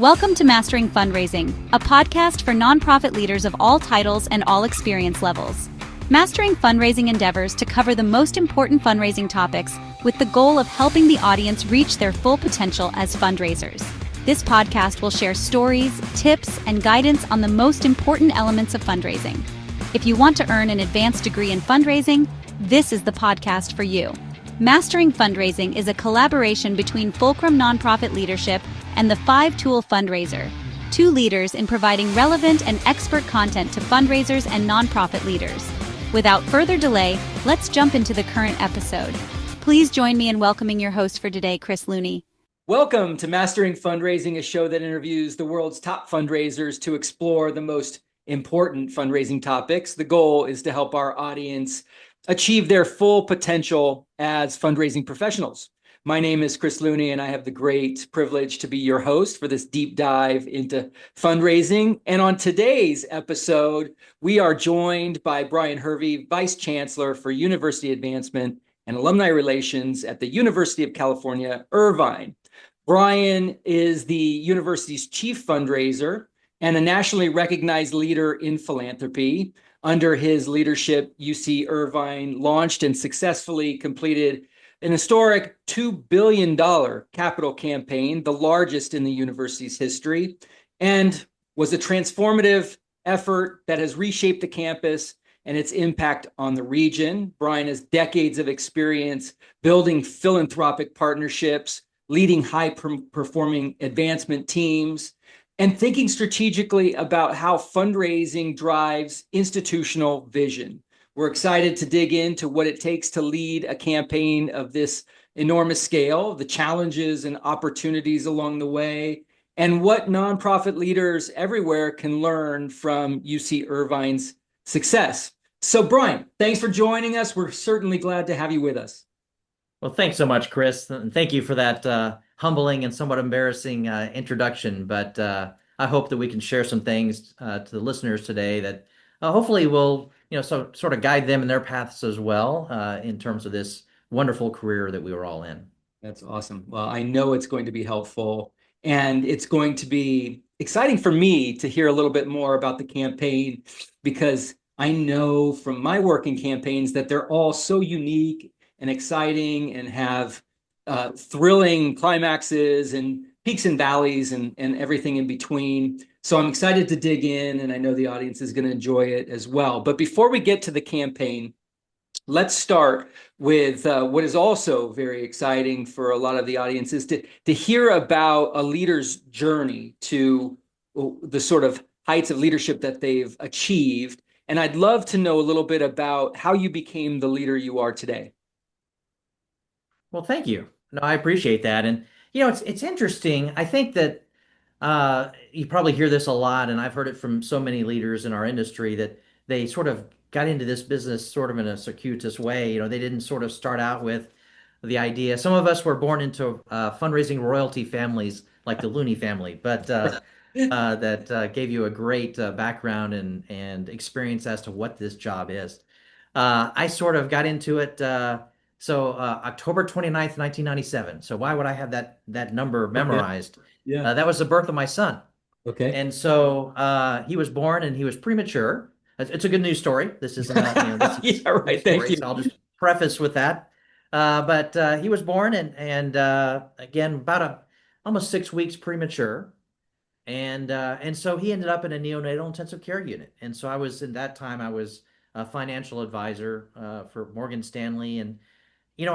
Welcome to Mastering Fundraising, a podcast for nonprofit leaders of all titles and all experience levels. Mastering fundraising endeavors to cover the most important fundraising topics with the goal of helping the audience reach their full potential as fundraisers. This podcast will share stories, tips, and guidance on the most important elements of fundraising. If you want to earn an advanced degree in fundraising, this is the podcast for you. Mastering Fundraising is a collaboration between Fulcrum Nonprofit Leadership and the 5-Tool Fundraiser, two leaders in providing relevant and expert content to fundraisers and nonprofit leaders. Without further delay, let's jump into the current episode. Please join me in welcoming your host for today, Chris Looney. Welcome to Mastering Fundraising, a show that interviews the world's top fundraisers to explore the most important fundraising topics. The goal is to help our audience achieve their full potential as fundraising professionals. My name is Chris Looney, and I have the great privilege to be your host for this deep dive into fundraising. And on today's episode, we are joined by Brian Hervey, Vice Chancellor for University Advancement and Alumni Relations at the University of California, Irvine. Brian is the university's chief fundraiser and a nationally recognized leader in philanthropy. Under his leadership, UC Irvine launched and successfully completed an historic $2 billion capital campaign, the largest in the university's history, and was a transformative effort that has reshaped the campus and its impact on the region. Brian has decades of experience building philanthropic partnerships, leading high-performing advancement teams, and thinking strategically about how fundraising drives institutional vision. We're excited to dig into what it takes to lead a campaign of this enormous scale, the challenges and opportunities along the way, and what nonprofit leaders everywhere can learn from UC Irvine's success. So, Brian, thanks for joining us. We're certainly glad to have you with us. Well, thanks so much, Chris. And thank you for that humbling and somewhat embarrassing introduction. But I hope that we can share some things to the listeners today that hopefully will, sort of guide them in their paths as well in terms of this wonderful career that we were all in. That's awesome. Well, I know it's going to be helpful, and it's going to be exciting for me to hear a little bit more about the campaign, because I know from my work in campaigns that they're all so unique and exciting and have thrilling climaxes and peaks and valleys and everything in between. So I'm excited to dig in, and I know the audience is going to enjoy it as well. But before we get to the campaign, let's start with what is also very exciting for a lot of the audience is to hear about a leader's journey to the sort of heights of leadership that they've achieved. And I'd love to know a little bit about how you became the leader you are today. Well, thank you. No, I appreciate that. And, it's interesting. I think that you probably hear this a lot, and I've heard it from so many leaders in our industry that they sort of got into this business sort of in a circuitous way. They didn't sort of start out with the idea. Some of us were born into fundraising royalty families like the Looney family, but that gave you a great background and experience as to what this job is. I sort of got into it. October 29th, 1997. So why would I have that number memorized? Yeah. That was the birth of my son. Okay. And so he was born and he was premature. It's a good news story. This is not, yeah, right. Thank you. So I'll just preface with that. But he was born and again, about almost 6 weeks premature. And so he ended up in a neonatal intensive care unit. And so I was a financial advisor for Morgan Stanley. And so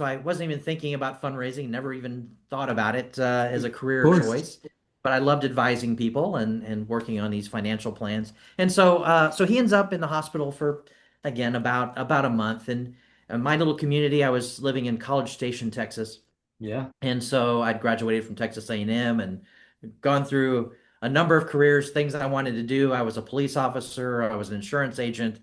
I wasn't even thinking about fundraising, never even thought about it as a career choice, but I loved advising people and working on these financial plans. And so he ends up in the hospital for, again, about a month. And my little community, I was living in College Station, Texas. Yeah. And so I'd graduated from Texas A&M and gone through a number of careers, things that I wanted to do. I was a police officer. I was an insurance agent.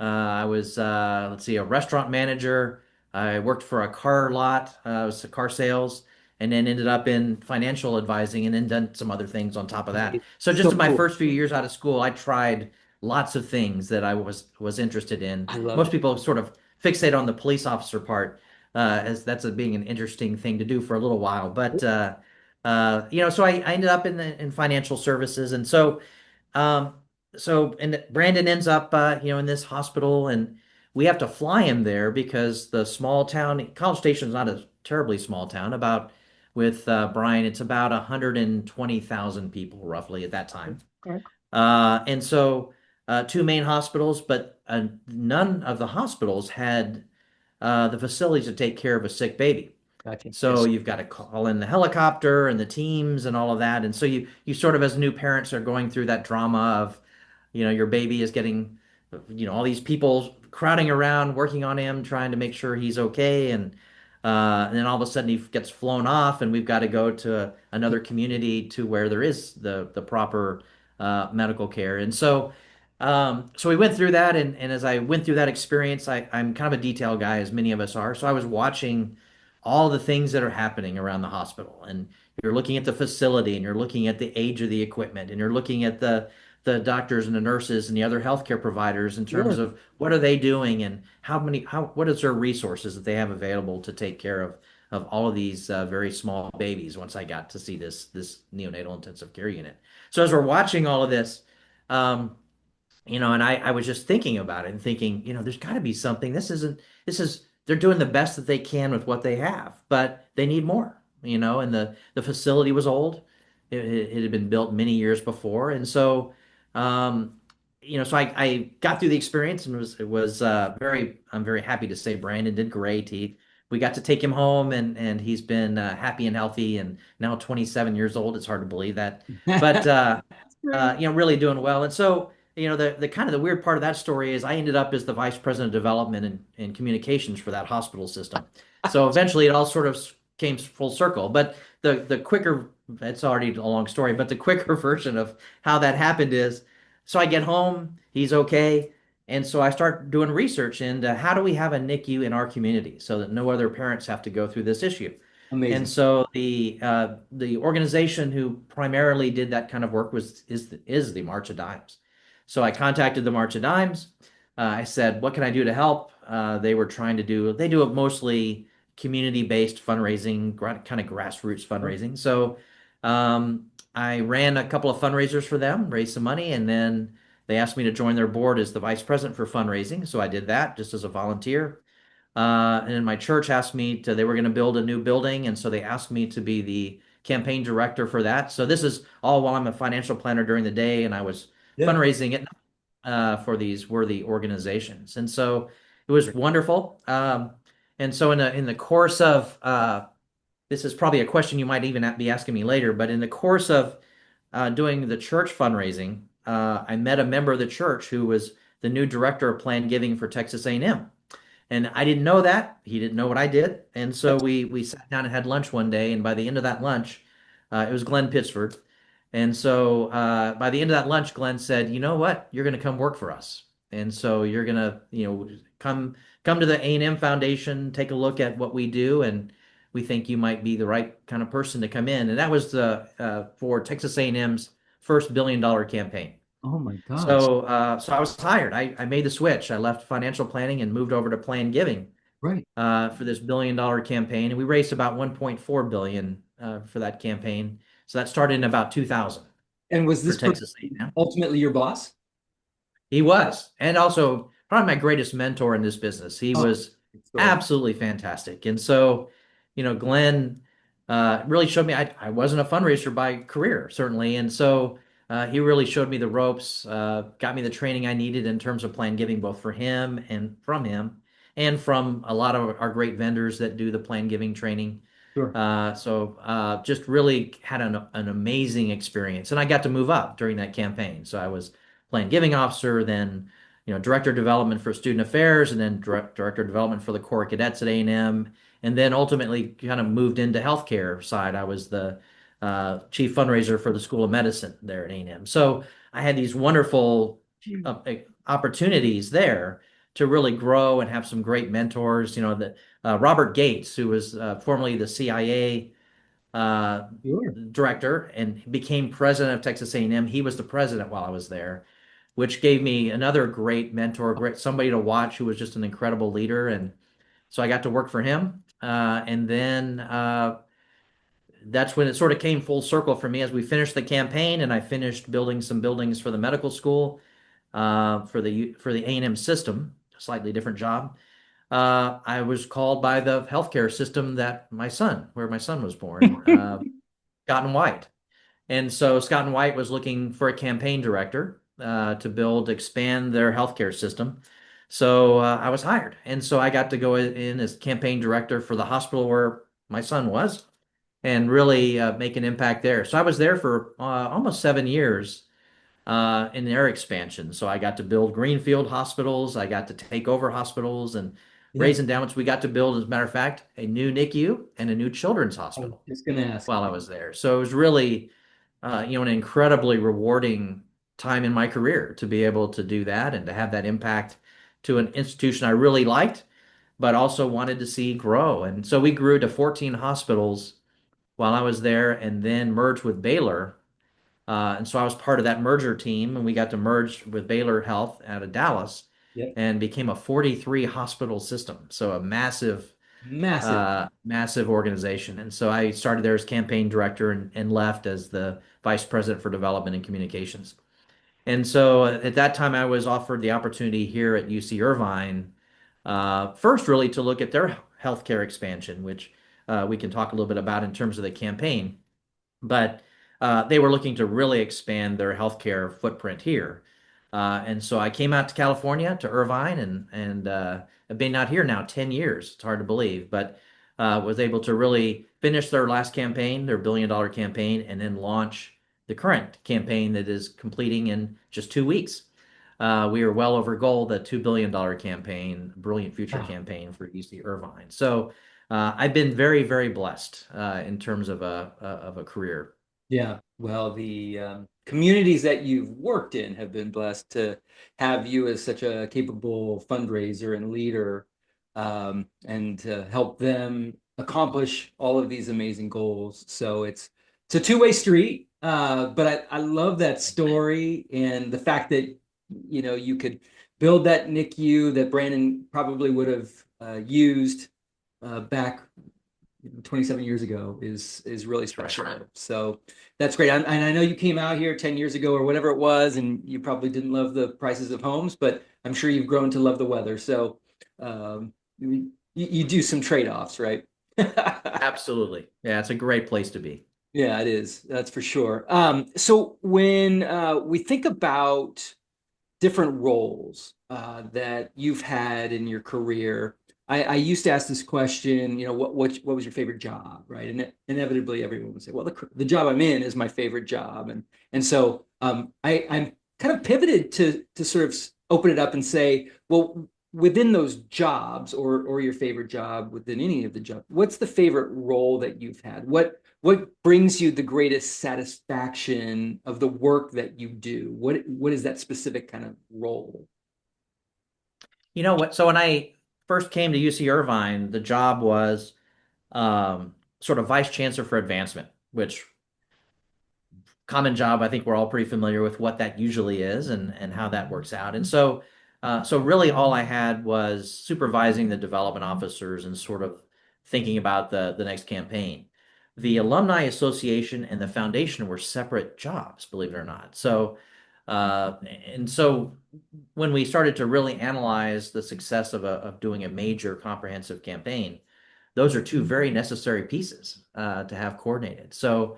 I was, a restaurant manager. I worked for a car lot, was car sales, and then ended up in financial advising and then done some other things on top of that. So just in my first few years out of school, I tried lots of things that I was interested in. Most people sort of fixate on the police officer part as that's being an interesting thing to do for a little while. But So I ended up in financial services, and um, and Brandon ends up in this hospital, and we have to fly him there because the small town, College Station is not a terribly small town. About with Brian, it's about 120,000 people roughly at that time. Okay. And so two main hospitals, but none of the hospitals had the facilities to take care of a sick baby. Gotcha. So Yes. you've got to call in the helicopter and the teams and all of that. And so you sort of as new parents are going through that drama of, your baby is getting, all these people crowding around, working on him, trying to make sure he's okay. And then all of a sudden he gets flown off, and we've got to go to another community to where there is the proper medical care. And so we went through that, and as I went through that experience, I'm kind of a detail guy, as many of us are. So I was watching all the things that are happening around the hospital, and you're looking at the facility, and you're looking at the age of the equipment, and you're looking at the doctors and the nurses and the other healthcare providers in terms Sure. of what are they doing and what is their resources that they have available to take care of all of these very small babies. Once I got to see this neonatal intensive care unit, so as we're watching all of this. Um, and I was just thinking about it and thinking, there's got to be something. They're doing the best that they can with what they have, but they need more, and the facility was old. It had been built many years before. And um, so I got through the experience, and I'm very happy to say Brandon did great. We got to take him home, and he's been happy and healthy and now 27 years old. It's hard to believe that, but, Great. really doing well. And so, the kind of the weird part of that story is I ended up as the vice president of development and communications for that hospital system. So eventually it all sort of came full circle. But the quicker, it's already a long story, but the quicker version of how that happened is, so I get home, he's okay. And so I start doing research into how do we have a NICU in our community so that no other parents have to go through this issue. And Amazing. so the organization who primarily did that kind of work is the March of Dimes. So I contacted the March of Dimes. I said, "What can I do to help?" They do it mostly community-based fundraising, kind of grassroots Sure. fundraising. So I ran a couple of fundraisers for them, raised some money, and then they asked me to join their board as the vice president for fundraising. So I did that just as a volunteer. And then my church asked me they were going to build a new building. And so they asked me to be the campaign director for that. So this is all while I'm a financial planner during the day, and I was Yeah. fundraising it for these worthy organizations. And so it was wonderful. And so in the course of this is probably a question you might even be asking me later, but in the course of doing the church fundraising, I met a member of the church who was the new director of planned giving for Texas A&M. And I didn't know that. He didn't know what I did. And so we sat down and had lunch one day. And by the end of that lunch, it was Glenn Pittsford. And so by the end of that lunch, Glenn said, "You know what? You're going to come work for us. And so you're going to, come to the A&M Foundation, take a look at what we do, and we think you might be the right kind of person to come in." And that was for Texas A&M's first $1 billion campaign. Oh my gosh. So I was hired. I made the switch. I left financial planning and moved over to planned giving Right. for this $1 billion campaign, and we raised about 1.4 billion for that campaign. So that started in about 2000 And was for this person Texas A&M. ultimately your boss? He was, and also probably my greatest mentor in this business. He Oh, was good story. absolutely fantastic. And so, Glenn really showed me I wasn't a fundraiser by career, certainly. And so he really showed me the ropes, got me the training I needed in terms of plan giving, both for him and from him, and from a lot of our great vendors that do the plan giving training. Sure. So just really had an amazing experience. And I got to move up during that campaign. So I was plan giving officer, then director of development for student affairs, and then director of development for the Corps Cadets at A&M, and then ultimately kind of moved into healthcare side. I was the chief fundraiser for the School of Medicine there at A&M. So I had these wonderful opportunities there to really grow and have some great mentors. Robert Gates, who was formerly the CIA Sure. director and became president of Texas A&M. He was the president while I was there, which gave me another great mentor, great somebody to watch who was just an incredible leader. And so I got to work for him. And then that's when it sort of came full circle for me as we finished the campaign and I finished building some buildings for the medical school, for the A&M system, a slightly different job. I was called by the healthcare system where my son was born, Scott and White. And so Scott and White was looking for a campaign director expand their healthcare system. So I was hired. And so I got to go in as campaign director for the hospital where my son was and really make an impact there. So I was there for almost 7 years in their expansion. So I got to build greenfield hospitals. I got to take over hospitals and Yeah. raise endowments. We got to build, as a matter of fact, a new NICU and a new children's I was hospital just going to ask. while I was there. So it was really, an incredibly rewarding time in my career to be able to do that and to have that impact to an institution I really liked, but also wanted to see grow. And so we grew to 14 hospitals while I was there and then merged with Baylor. And so I was part of that merger team, and we got to merge with Baylor Health out of Dallas Yep. and became a 43 hospital system. So a Massive. massive organization. And so I started there as campaign director and left as the vice president for development and communications. And so at that time, I was offered the opportunity here at UC Irvine, first really to look at their healthcare expansion, which we can talk a little bit about in terms of the campaign. But they were looking to really expand their healthcare footprint here. And so I came out to California, to Irvine, and I've been out here now 10 years. It's hard to believe, but was able to really finish their last campaign, their billion-dollar campaign, and then launch the current campaign that is completing in just 2 weeks. We are well over goal, the $2 billion campaign, Brilliant Future Wow. campaign for UC Irvine. So I've been very, very blessed in terms of a career. Yeah, well, the communities that you've worked in have been blessed to have you as such a capable fundraiser and leader, and to help them accomplish all of these amazing goals. So it's a two-way street, but I love that story and the fact that you could build that NICU that Brandon probably would have used back 27 years ago is really special. Right. So that's great. And I know you came out here 10 years ago or whatever it was, and you probably didn't love the prices of homes, but I'm sure you've grown to love the weather. So you do some trade-offs, right? Absolutely. Yeah, it's a great place to be. Yeah, it is. That's for sure. So when we think about different roles that you've had in your career, I used to ask this question, what was your favorite job, right? And inevitably, everyone would say, well, the job I'm in is my favorite job, and so I'm kind of pivoted to sort of open it up and say, well, within those jobs or your favorite job within any of the jobs, what's the favorite role that you've had? What brings you the greatest satisfaction of the work that you do? What is that specific kind of role? You know what? So when I first came to UC Irvine, the job was sort of vice chancellor for advancement, which common job. I think we're all pretty familiar with what that usually is and how that works out. And so really all I had was supervising the development officers and sort of thinking about the next campaign. The Alumni Association and the foundation were separate jobs, believe it or not. Uh, and so when we started to really analyze the success of doing a major comprehensive campaign, those are two very necessary pieces to have coordinated. So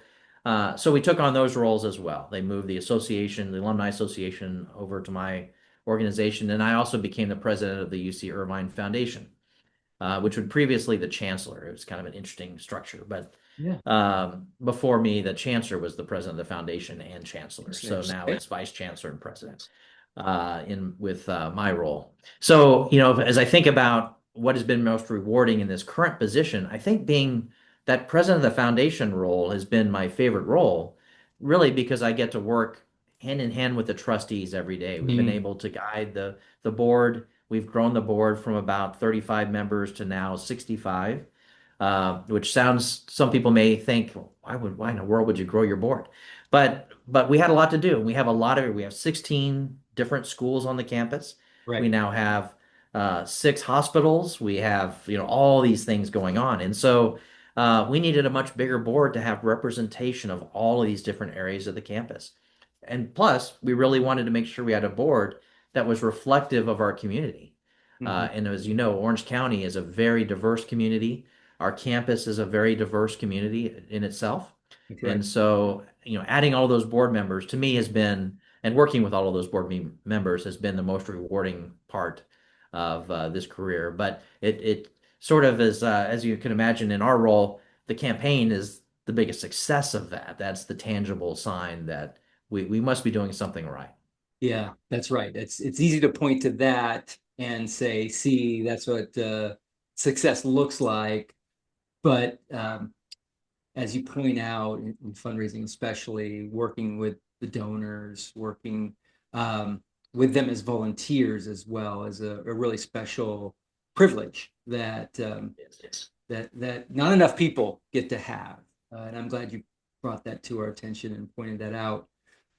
we took on those roles as well. They moved the Alumni Association, over to my organization, and I also became the president of the UC Irvine Foundation, which was previously the chancellor. It was kind of an interesting structure, but Yeah. before me, the chancellor was the president of the foundation and chancellor. So now Okay. it's vice chancellor and president in with my role. So, as I think about what has been most rewarding in this current position, I think being that president of the foundation role has been my favorite role, really because I get to work hand in hand with the trustees every day. We've been Mm, able to guide the board. We've grown the board from about 35 members to now 65, which sounds, some people may think, why in the world would you grow your board? But we had a lot to do. We have 16 different schools on the campus. We right. now have 6 hospitals. We have, all these things going on. And so we needed a much bigger board to have representation of all of these different areas of the campus. And plus, we really wanted to make sure we had a board that was reflective of our community. Mhm. And as you know, Orange County is a very diverse community. Our campus is a very diverse community in itself. That's right. And so, adding all those board members to me has been, and working with all of those members has been the most rewarding part of this career. But it sort of is, as you can imagine, in our role, the campaign is the biggest success of that. That's the tangible sign that we must be doing something right. Yeah, that's right. It's easy to point to that and say, see, that's what success looks like. But as you point out in fundraising, especially working with the donors, working with them as volunteers as well as a really special privilege that Yes. that not enough people get to have. And I'm glad you brought that to our attention and pointed that out.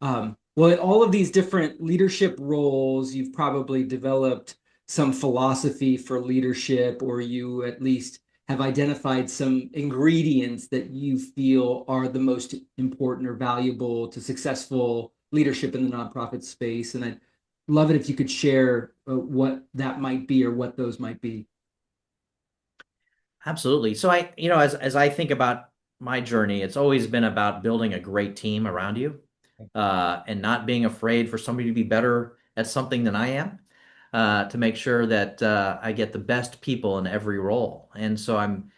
Well, in all of these different leadership roles, you've probably developed some philosophy for leadership, or you at least have identified some ingredients that you feel are the most important or valuable to successful leadership in the nonprofit space. And I'd love it if you could share what that might be or what those might be. Absolutely. So as I think about my journey, it's always been about building a great team around you, and not being afraid for somebody to be better at something than I am, to make sure that I get the best people in every role. And so I'm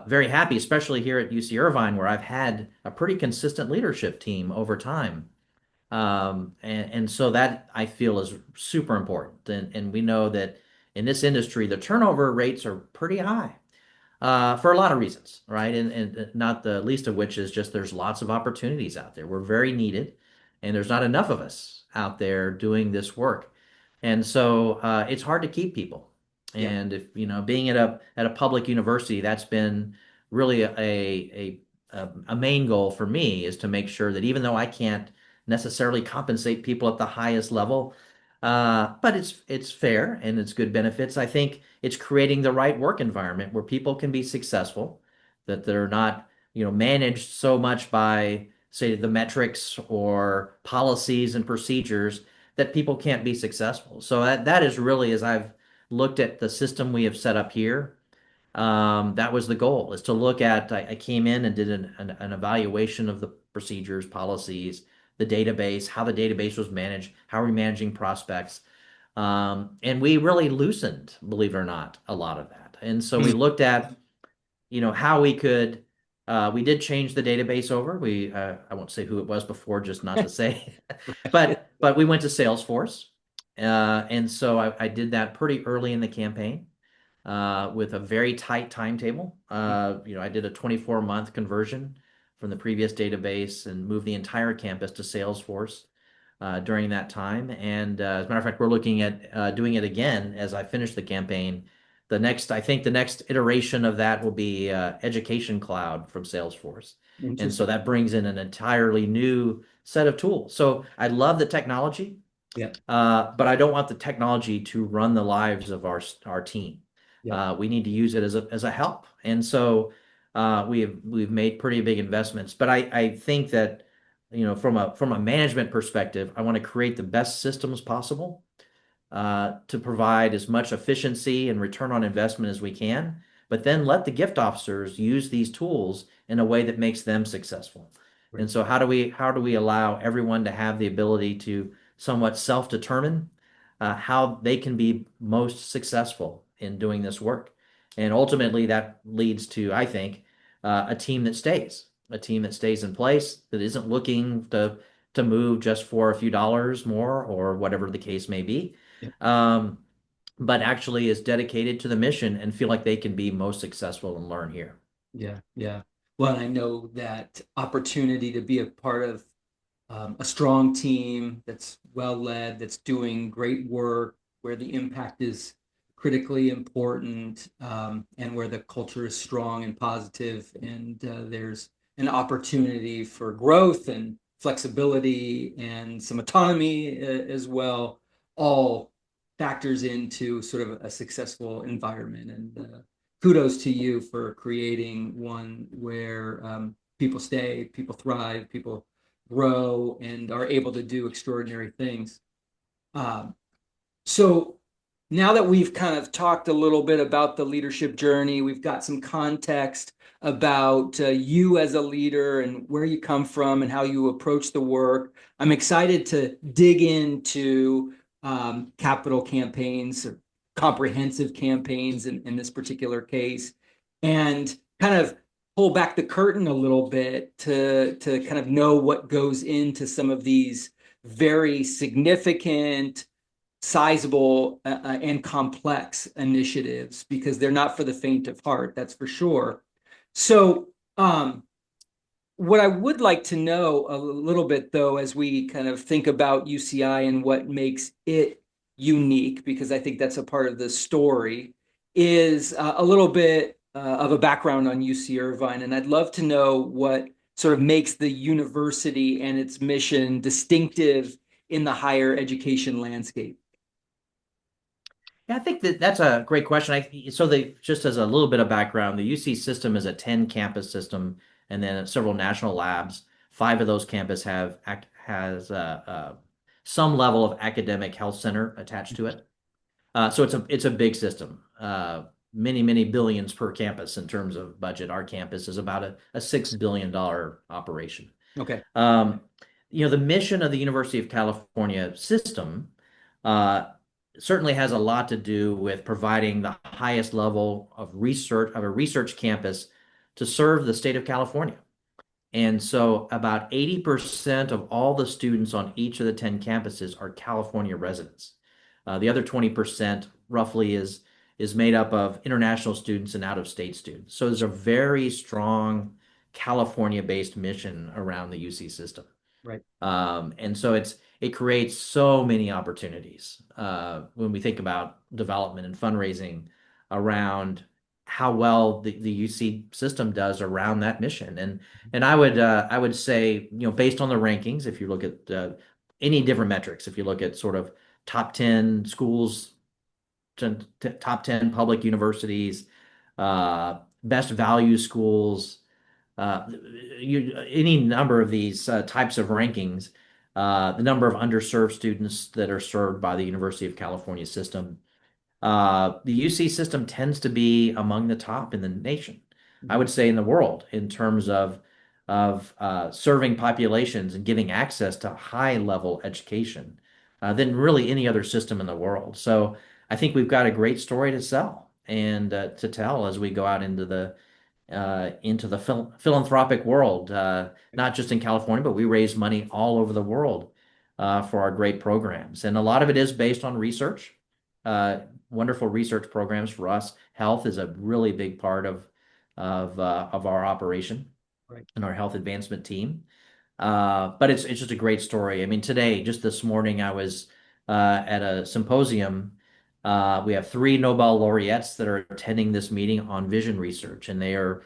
very happy, especially here at UC Irvine, where I've had a pretty consistent leadership team over time. And so that I feel is super important. And we know that in this industry, the turnover rates are pretty high, for a lot of reasons, right? And not the least of which is just there's lots of opportunities out there. We're very needed, and there's not enough of us out there doing this work. And so it's hard to keep people. Yeah. And if being at a public university, that's been really a main goal for me, is to make sure that even though I can't necessarily compensate people at the highest level, but it's fair and it's good benefits. I think it's creating the right work environment where people can be successful, that they're not, managed so much by, say, the metrics or policies and procedures that people can't be successful. So that is really, as I've looked at the system we have set up here, that was the goal, is to look at, I came in and did an evaluation of the procedures, policies, the database, how the database was managed, how are we managing prospects. And we really loosened, believe it or not, a lot of that. And so we looked at, how we could, we did change the database over. I won't say who it was before, just not to say, but we went to Salesforce. And so I did that pretty early in the campaign, with a very tight timetable. I did a 24-month conversion from the previous database and moved the entire campus to Salesforce during that time. And as a matter of fact, we're looking at doing it again as I finish the campaign. I think the next iteration of that will be Education Cloud from Salesforce. And so Interesting. that brings in an entirely new set of tools. So I love the technology, Yeah. but I don't want the technology to run the lives of our team. Yeah. We need to use it as a help. And so we've made pretty big investments. But I think that, from a management perspective, I want to create the best systems possible, to provide as much efficiency and return on investment as we can, but then let the gift officers use these tools in a way that makes them successful. Right. And so how do we allow everyone to have the ability to somewhat self-determine how they can be most successful in doing this work? And ultimately that leads to, I think, a team that stays in place, that isn't looking to move just for a few dollars more or whatever the case may be, Yeah. um, but actually is dedicated to the mission and feel like they can be most successful and learn here. Yeah. Yeah. Well, I know that opportunity to be a part of a strong team that's well led, that's doing great work, where the impact is critically important, and where the culture is strong and positive, and there's an opportunity for growth and flexibility and some autonomy as well, all factors into sort of a successful environment. And kudos to you for creating one where people stay, people thrive, people grow, and are able to do extraordinary things. Um, so now that we've kind of talked a little bit about the leadership journey, we've got some context about you as a leader and where you come from and how you approach the work. I'm excited to dig into capital campaigns or comprehensive campaigns in this particular case, and kind of pull back the curtain a little bit to kind of know what goes into some of these very significant, sizable, and complex initiatives, because they're not for the faint of heart, that's for sure. So what I would like to know a little bit, though, as we kind of think about UCI and what makes it unique, because I think that's a part of the story, is a little bit of a background on UC Irvine. And I'd love to know what sort of makes the university and its mission distinctive in the higher education landscape. Yeah, I think that's a great question. Just as a little bit of background, the UC system is a 10 campus system, and then several national labs. 5 of those campus has some level of academic health center attached to it. So it's a big system. Many billions per campus in terms of budget. Our campus is about a $6 billion operation. Okay. The mission of the University of California system uh, certainly has a lot to do with providing the highest level of research of a research campus to serve the state of California. And so about 80% of all the students on each of the 10 campuses are California residents. The other 20% roughly is made up of international students and out-of-state students. So there's a very strong California-based mission around the UC system. Right. And so it creates so many opportunities when we think about development and fundraising around how well the UC system does around that mission. And I would say, based on the rankings, if you look at any different metrics, if you look at sort of top 10 schools, top 10 public universities, best value schools, any number of these types of rankings, the number of underserved students that are served by the University of California system, the UC system tends to be among the top in the nation. I would say in the world in terms of serving populations and giving access to high level education than really any other system in the world. So I think we've got a great story to sell and to tell as we go out into the philanthropic world, not just in California, but we raise money all over the world for our great programs. And a lot of it is based on research, wonderful research programs for us. Health is a really big part of our operation. Right. And our health advancement team. But it's just a great story. I mean, today, just this morning, I was at a symposium. We have 3 Nobel laureates that are attending this meeting on vision research, and they are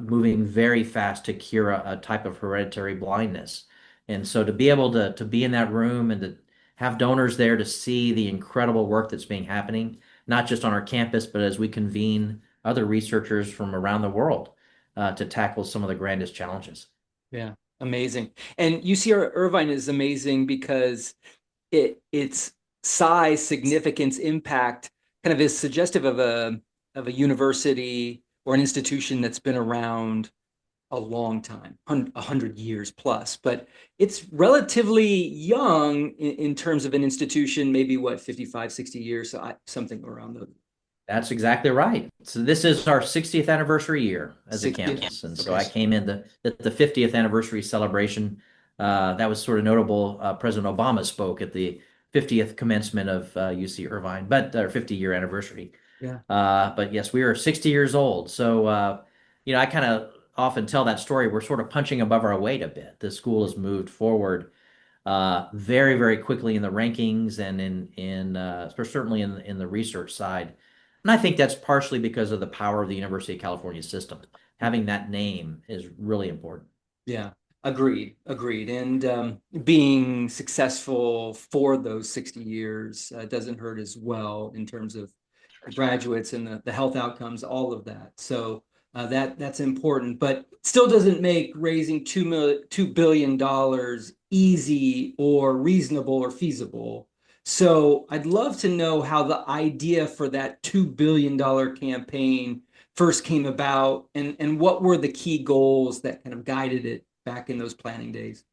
moving very fast to cure a type of hereditary blindness. And so to be able to be in that room and to have donors there to see the incredible work that's being happening, not just on our campus, but as we convene other researchers from around the world to tackle some of the grandest challenges. Yeah, amazing. And UC Irvine is amazing because its size, significance, impact kind of is suggestive of a university or an institution that's been around a long time, 100 years plus, but it's relatively young in terms of an institution, maybe 55, 60 years, something around those. That's exactly right. So this is our 60th anniversary year as a 60th. campus. And so I came in the 50th anniversary celebration. That was sort of notable. President Obama spoke at the 50th commencement of UC Irvine, but our 50-year anniversary. Yeah. But yes, we are 60 years old. So, I kind of often tell that story. We're sort of punching above our weight a bit. The school has moved forward very, very quickly in the rankings and certainly in the research side. And I think that's partially because of the power of the University of California system. Having that name is really important. Yeah, agreed. And being successful for those 60 years doesn't hurt as well in terms of graduates and the health outcomes, all of that. So that's important, but still doesn't make raising $2 billion easy or reasonable or feasible. So I'd love to know how the idea for that $2 billion campaign first came about, and what were the key goals that kind of guided it back in those planning days.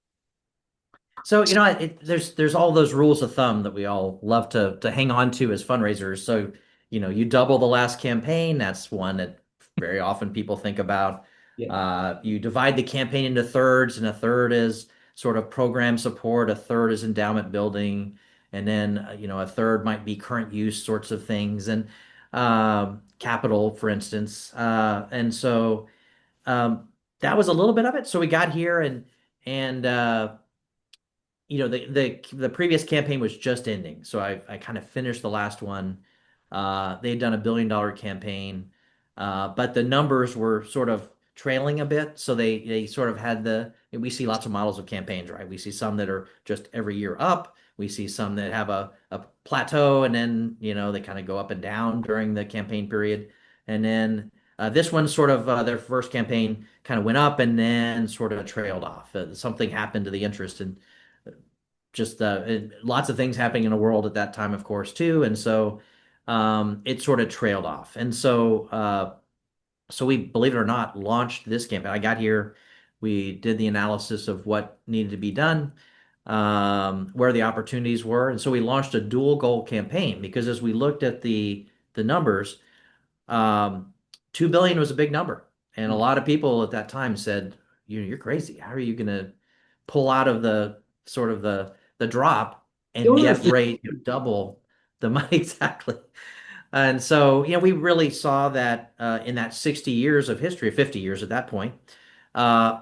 So, there's all those rules of thumb that we all love to hang on to as fundraisers. So, you double the last campaign. That's one that very often people think about. Yeah. You divide the campaign into thirds, and a third is sort of program support, a third is endowment building, and then, a third might be current use sorts of things, and capital, for instance. And so that was a little bit of it. So we got here and the previous campaign was just ending, so I kind of finished the last one. They had done $1 billion campaign, but the numbers were sort of trailing a bit. So they sort of had we see lots of models of campaigns, right? We see some that are just every year up. We see some that have a plateau, and then they kind of go up and down during the campaign period. And then this one sort of their first campaign kind of went up and then sort of trailed off. Something happened to the interest, and just lots of things happening in the world at that time, of course, too. And so it sort of trailed off. And so we, believe it or not, launched this campaign. I got here, we did the analysis of what needed to be done, where the opportunities were. And so we launched a dual goal campaign because as we looked at the numbers, 2 billion was a big number. And a lot of people at that time said, you're crazy. How are you going to pull out of the sort of the drop and Donor get fee. rate double the money exactly? And so, we really saw that in that 60 years of history, 50 years at that point,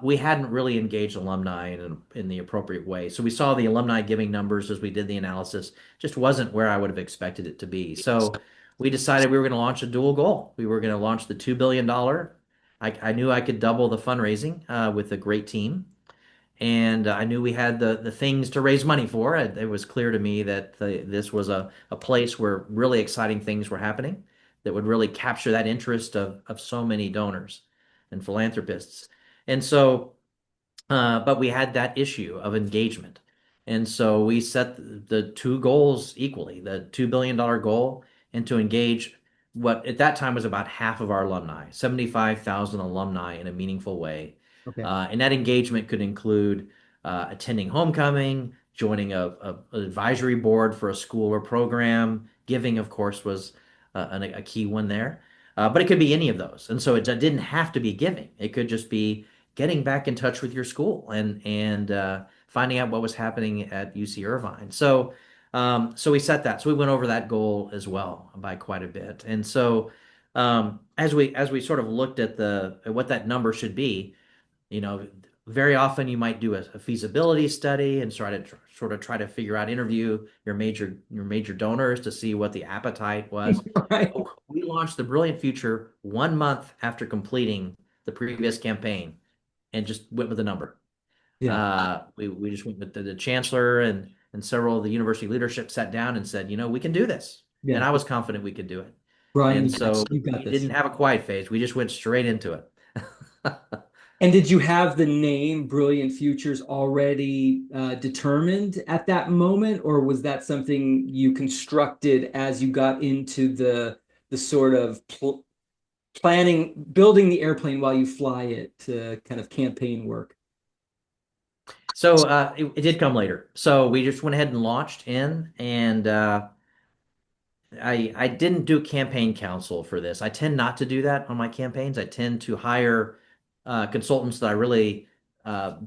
we hadn't really engaged alumni in the appropriate way. So we saw the alumni giving numbers as we did the analysis, just wasn't where I would have expected it to be. So we decided we were going to launch a dual goal. We were going to launch the $2 billion. I knew I could double the fundraising with a great team. And I knew we had the things to raise money for. It was clear to me that this was a place where really exciting things were happening that would really capture that interest of so many donors and philanthropists. And so, but we had that issue of engagement. And so we set the two goals equally, the $2 billion goal, and to engage what at that time was about half of our alumni, 75,000 alumni in a meaningful way. Okay. And that engagement could include attending homecoming, joining an advisory board for a school or program. Giving, of course, was a key one there. But it could be any of those. And so it didn't have to be giving. It could just be getting back in touch with your school and finding out what was happening at UC Irvine. So we set that. So we went over that goal as well by quite a bit. And so as we sort of looked at what that number should be, you know, very often you might do a feasibility study and sort of try to figure out, interview your major donors to see what the appetite was. Right. We launched the Brilliant Future 1 month after completing the previous campaign and just went with the number. Yeah. We just went with the chancellor and several of the university leadership sat down and said, we can do this. And Yeah. I was confident we could do it. Brian, And so you got we this. didn't have a quiet phase. We just went straight into it. And did you have the name Brilliant Futures already determined at that moment, or was that something you constructed as you got into the sort of planning, building the airplane while you fly it to kind of campaign work? So it did come later. So we just went ahead and launched in, and I didn't do campaign counsel for this. I tend not to do that on my campaigns. I tend to hire consultants that I really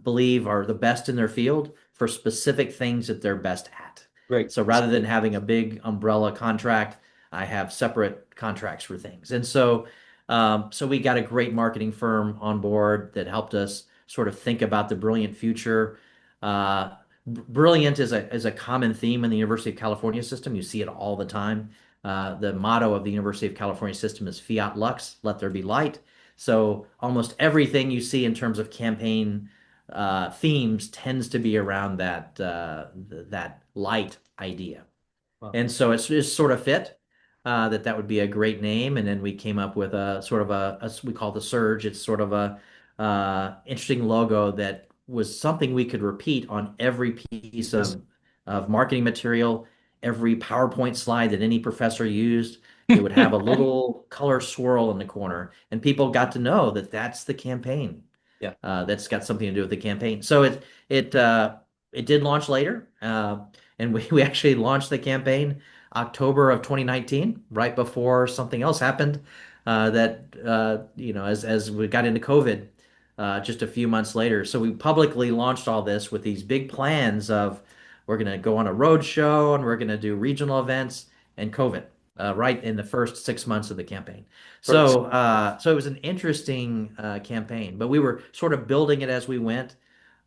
believe are the best in their field for specific things that they're best at. Great. So rather than having a big umbrella contract, I have separate contracts for things. And so we got a great marketing firm on board that helped us sort of think about the Brilliant Future. Uh, Brilliant is a common theme in the University of California system. You see it all the time. The motto of the University of California system is Fiat Lux, let there be light. So almost everything you see in terms of campaign themes tends to be around that light idea. Wow. And so it's sort of fit. that would be a great name, and then we came up with a sort of we call the Surge. It's sort of a interesting logo that was something we could repeat on every piece of marketing material, every PowerPoint slide that any professor used. It would have a little color swirl in the corner, and people got to know that that's the campaign. Yeah. That's got something to do with the campaign. So it did launch later, and we actually launched the campaign October of 2019, right before something else happened. As we got into COVID, just a few months later. So we publicly launched all this with these big plans of we're going to go on a road show and we're going to do regional events, and COVID, right in the first 6 months of the campaign. So it was an interesting campaign, but we were sort of building it as we went,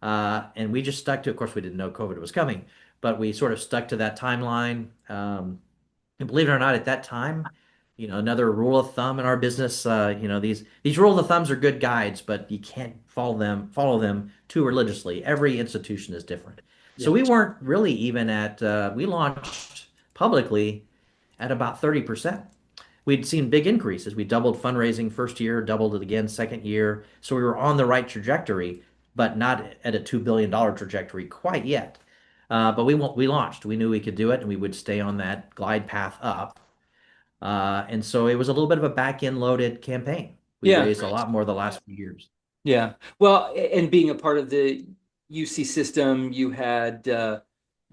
and we just stuck to. Of course, we didn't know COVID was coming, but we sort of stuck to that timeline. And believe it or not, at that time, another rule of thumb in our business, these rule of thumbs are good guides, but you can't follow them too religiously. Every institution is different. So Yeah. we weren't really even we launched publicly at about 30%. We'd seen big increases. We doubled fundraising first year, doubled it again second year. So we were on the right trajectory, but not at a $2 billion trajectory quite yet. But we launched. We knew we could do it, and we would stay on that glide path up. And so it was a little bit of a back end loaded campaign. We Yeah. raised a lot more the last few years. Yeah. Well, and being a part of the UC system, you had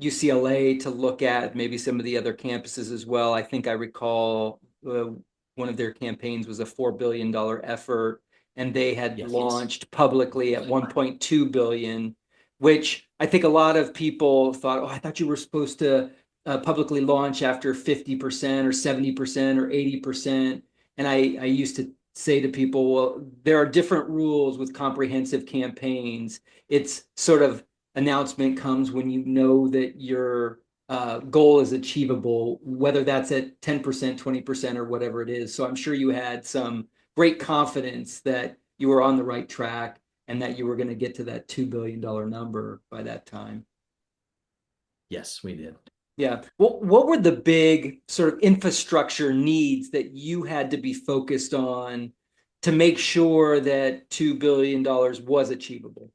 UCLA to look at, maybe some of the other campuses as well. I think I recall one of their campaigns was a $4 billion effort, and they had Yes. launched publicly at 1.2 billion, which I think a lot of people thought, oh, I thought you were supposed to publicly launch after 50% or 70% or 80%. And I used to say to people, well, there are different rules with comprehensive campaigns. It's sort of announcement comes when you know that your goal is achievable, whether that's at 10%, 20%, or whatever it is. So I'm sure you had some great confidence that you were on the right track and that you were going to get to that $2 billion number by that time. Yes, we did. Yeah. What were the big sort of infrastructure needs that you had to be focused on to make sure that $2 billion was achievable?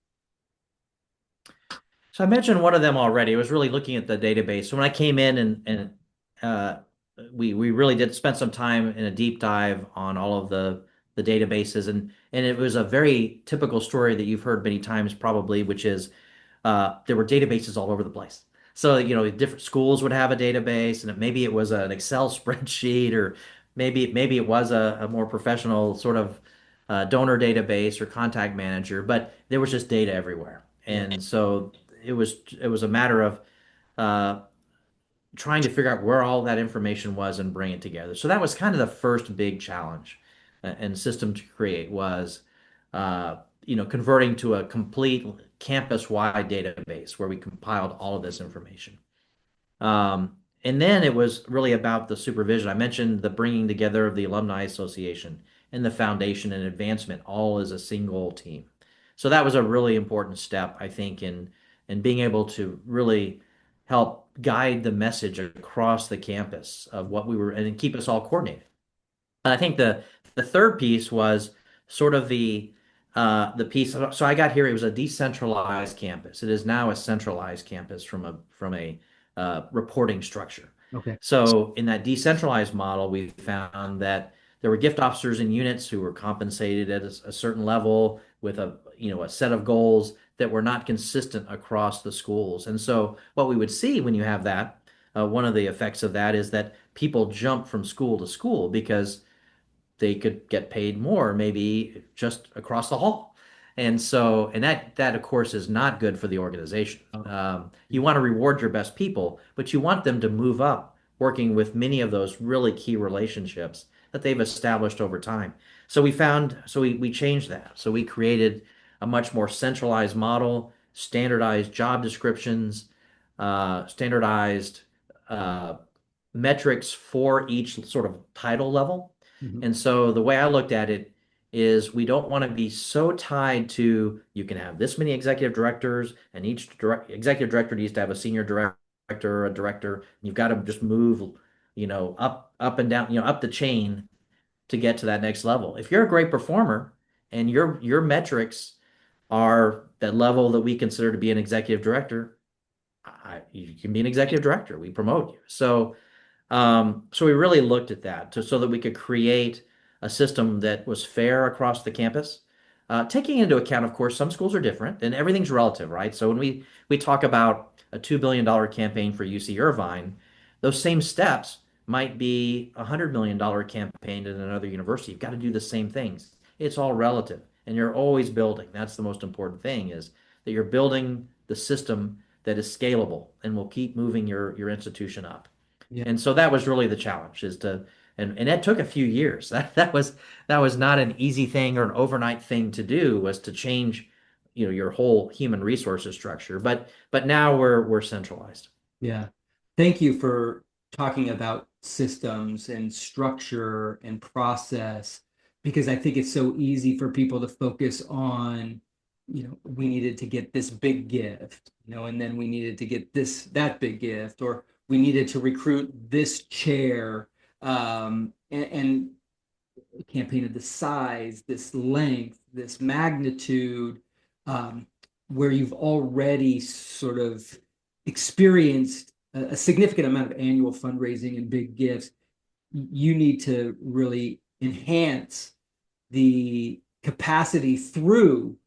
So I mentioned one of them already. I was really looking at the database. So when I came in and uh, we really did spend some time in a deep dive on all of the databases, and it was a very typical story that you've heard many times probably, which is there were databases all over the place. So, different schools would have a database, and maybe it was an Excel spreadsheet, or maybe it was a more professional sort of donor database or contact manager, but there was just data everywhere. Yeah. And so it was a matter of uh, trying to figure out where all that information was and bring it together. So that was kind of the first big challenge and system to create was converting to a complete campus-wide database where we compiled all of this information. And then it was really about the supervision. I mentioned the bringing together of the Alumni Association and the foundation and advancement all as a single team. So that was a really important step, I think, in being able to really help guide the message across the campus of what we were and keep us all coordinated. I think the third piece was sort of the piece. So I got here. It was a decentralized campus. It is now a centralized campus from a reporting structure. Okay. So in that decentralized model, we found that there were gift officers in units who were compensated at a certain level with a set of goals that were not consistent across the schools. And so what we would see when you have that, one of the effects of that is that people jump from school to school because they could get paid more, maybe just across the hall. And that of course is not good for the organization. You want to reward your best people, but you want them to move up, working with many of those really key relationships that they've established over time. So we changed that. So we created a much more centralized model, standardized job descriptions, standardized uh, metrics for each sort of title level. Mhm. And so the way I looked at it is we don't want to be so tied to you can have this many executive directors, and each executive director needs to have a senior director, a director. You've got to just move up and down, up the chain to get to that next level. If you're a great performer and your metrics are that level that we consider to be an executive director, you can be an executive director. We promote you. So we really looked at that so that we could create a system that was fair across the campus, taking into account, of course, some schools are different and everything's relative, right? So when we talk about a $2 billion campaign for UC Irvine, those same steps might be a $100 million campaign at another university. You've got to do the same things. It's all relative, and you're always building. That's the most important thing is that you're building the system that is scalable and will keep moving your institution up. Yeah. And so that was really the challenge is to and that took a few years. That was not an easy thing or an overnight thing to do was to change, your whole human resources structure. But now we're centralized. Yeah. Thank you for talking about systems and structure and process, because I think it's so easy for people to focus on, we needed to get this big gift, and then we needed to get that big gift, or we needed to recruit this chair, and a campaign of this size, this length, this magnitude, um, where you've already sort of experienced a significant amount of annual fundraising and big gifts. You need to really enhance the capacity through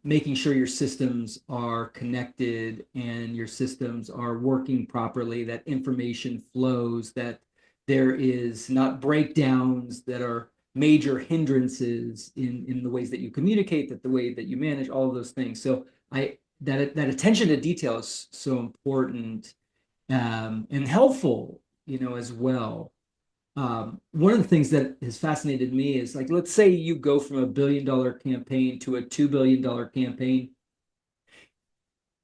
making sure your systems are connected and your systems are working properly, that information flows, that there is not breakdowns that are major hindrances in the ways that you communicate, that the way that you manage, all of those things. So that attention to detail is so important, and helpful, as well. One of the things that has fascinated me is, like, let's say you go from $1 billion campaign to a $2 billion campaign.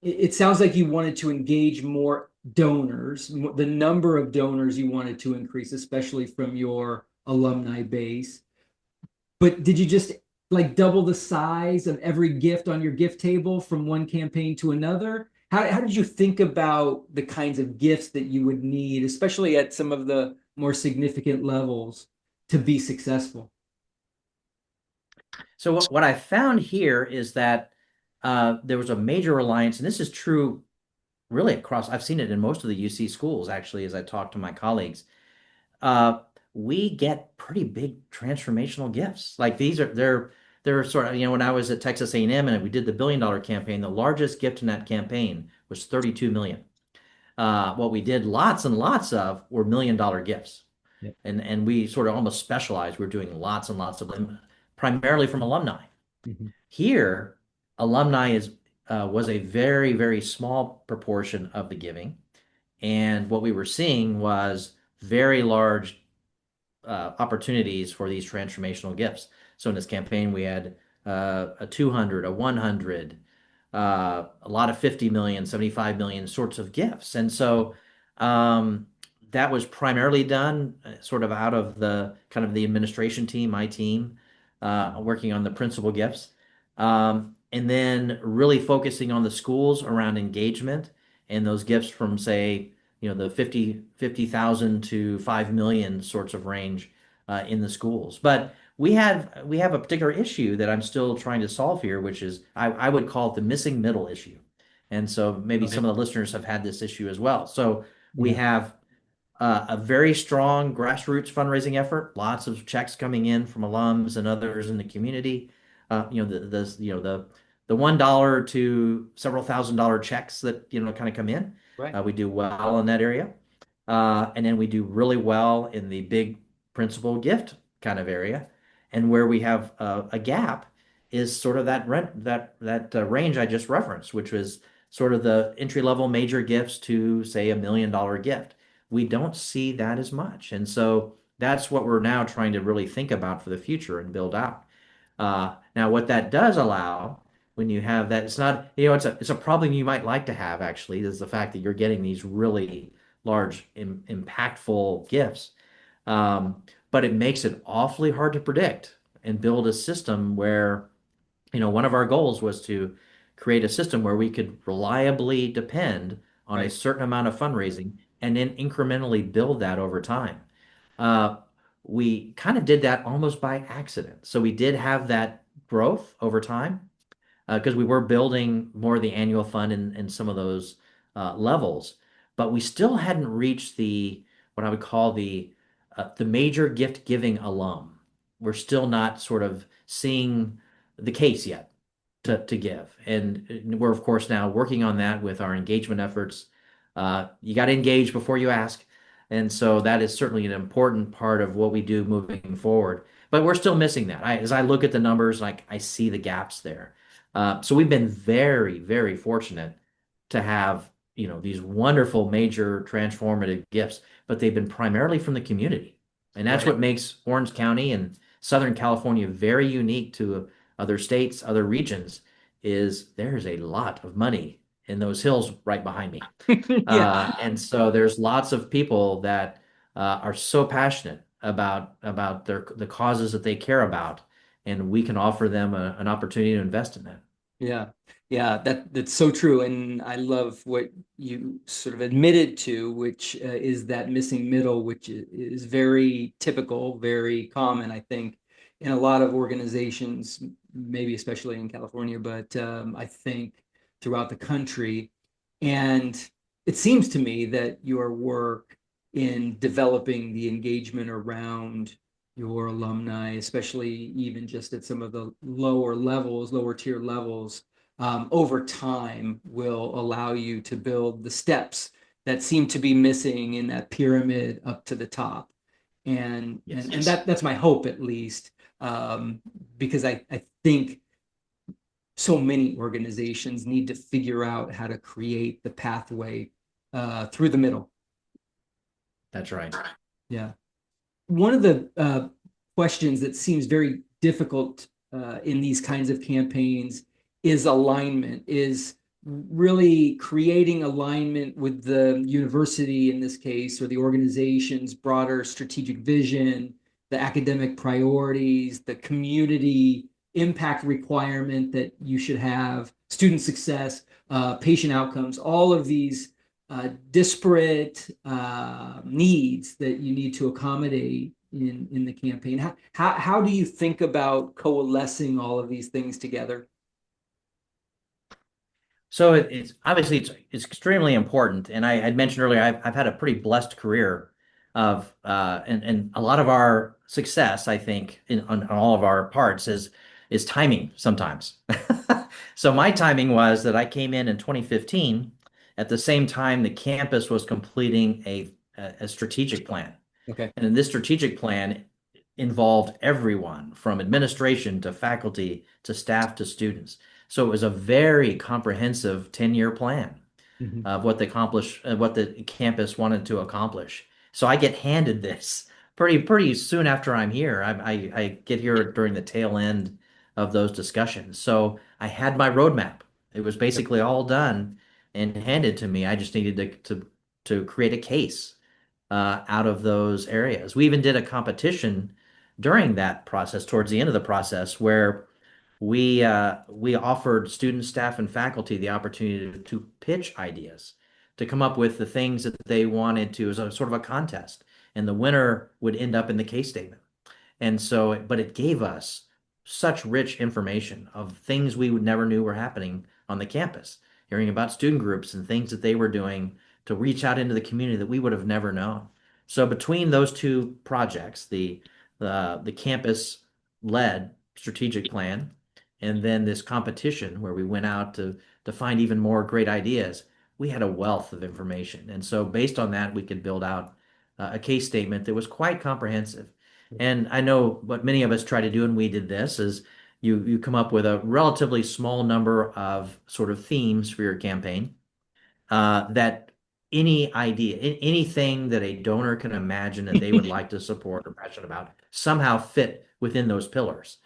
It sounds like you wanted to engage more donors, the number of donors you wanted to increase, especially from your alumni base. But did you just like double the size of every gift on your gift table from one campaign to another? How did you think about the kinds of gifts that you would need, especially at some of the more significant levels, to be successful? So what I found here is that there was a major reliance, and this is true really across, I've seen it in most of the UC schools, actually, as I talk to my colleagues. Uh, we get pretty big transformational gifts. Like they're sort of, when I was at Texas A&M and we did the $1 billion campaign, the largest gift in that campaign was 32 million. What we did lots and lots of were $1 million gifts. Yeah. And we sort of almost specialized. We're doing lots and lots of them, primarily from alumni. Mhm. Here, alumni was a very, very small proportion of the giving. And what we were seeing was very large opportunities for these transformational gifts. So in this campaign, we had a 200, a 100, a lot of 50 million, 75 million sorts of gifts. And so that was primarily done sort of out of the kind of the administration team, my team, working on the principal gifts. And then really focusing on the schools around engagement and those gifts from, say, the 50,000 to 5 million sorts of range in the schools. But we have a particular issue that I'm still trying to solve here, which is I would call it the missing middle issue. And so maybe Okay. some of the listeners have had this issue as well. So we Yeah. have a very strong grassroots fundraising effort, lots of checks coming in from alums and others in the community. The $1 to several $1,000 checks that kind of come in. Right. We do well in that area, and then we do really well in the big principal gift kind of area. And where we have a gap is sort of that rent that range I just referenced, which was sort of the entry level major gifts to say $1 million gift. We don't see that as much. And so that's what we're now trying to really think about for the future and build out. Now, what that does allow when you have that, it's not, it's a problem you might like to have actually, is the fact that you're getting these really large, impactful gifts. But it makes it awfully hard to predict and build a system where, one of our goals was to create a system where we could reliably depend on a Right. certain amount of fundraising and then incrementally build that over time. Uh, we kind of did that almost by accident. So we did have that growth over time because we were building more of the annual fund in some of those levels, but we still hadn't reached the what I would call the major gift giving alum. We're still not sort of seeing the case yet to give, and we're of course now working on that with our engagement efforts. You got to engage before you ask, and so that is certainly an important part of what we do moving forward. But we're still missing that. As I look at the numbers, like I see the gaps there. So we've been very, very fortunate to have, these wonderful major transformative gifts, but they've been primarily from the community. And that's Right. what makes Orange County and Southern California very unique to other states, other regions, is there's a lot of money in those hills right behind me. Yeah. And so there's lots of people that are so passionate about the causes that they care about, and we can offer them an opportunity to invest in that. Yeah. Yeah, that's so true. And I love what you sort of admitted to, which is that missing middle, which is very typical, very common, I think, in a lot of organizations, maybe especially in California, but I think throughout the country. And it seems to me that your work in developing the engagement around your alumni, especially even just at some of the lower levels, lower tier levels, over time will allow you to build the steps that seem to be missing in that pyramid up to the top. And that's my hope, at least, because I think so many organizations need to figure out how to create the pathway through the middle. That's right. Yeah. One of the questions that seems very difficult in these kinds of campaigns is alignment, is really creating alignment with the university in this case, or the organization's broader strategic vision, the academic priorities, the community impact requirement that you should have, student success, patient outcomes, all of these disparate needs that you need to accommodate in the campaign. How do you think about coalescing all of these things together? So it's obviously it's extremely important. And I had mentioned earlier, I've had a pretty blessed career of and a lot of our success, I think, on all of our parts is timing sometimes. So my timing was that I came in 2015 at the same time the campus was completing a strategic plan. Okay. And in this strategic plan involved everyone from administration to faculty to staff to students. So it was a very comprehensive 10-year plan Mhm. of what the campus wanted to accomplish. So I get handed this pretty soon after I'm here. I get here during the tail end of those discussions. So I had my roadmap. It was Yep. basically all done and handed to me. I just needed to create a case out of those areas. We even did a competition during that process, towards the end of the process, where we offered students, staff, and faculty the opportunity to pitch ideas, to come up with the things that they wanted to as a sort of a contest, and the winner would end up in the case statement. And so, but it gave us such rich information of things we would never knew were happening on the campus, hearing about student groups and things that they were doing to reach out into the community that we would have never known. So between those two projects, the campus led strategic plan and then this competition where we went out to find even more great ideas, we had a wealth of information. And so based on that, we could build out a case statement that was quite comprehensive. And I know what many of us try to do, and we did this, is you come up with a relatively small number of sort of themes for your campaign that any idea, anything that a donor can imagine that they would like to support or passionate about somehow fit within those pillars.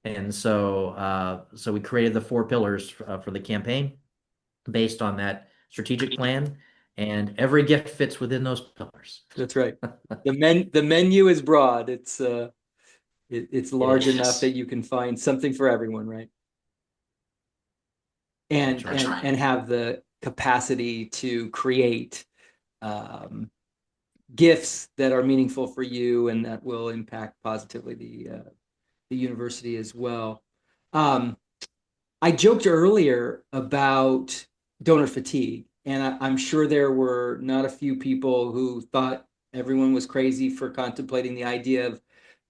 And so we created the four pillars for the campaign based on that strategic plan, and every gift fits within those pillars. That's right. The menu is broad. It's It large enough that is. you can find something for everyone, right? That's And right. and have the capacity to create um, gifts that are meaningful for you and that will impact positively the university as well. Um, I joked earlier about donor fatigue, and I'm sure there were not a few people who thought everyone was crazy for contemplating the idea of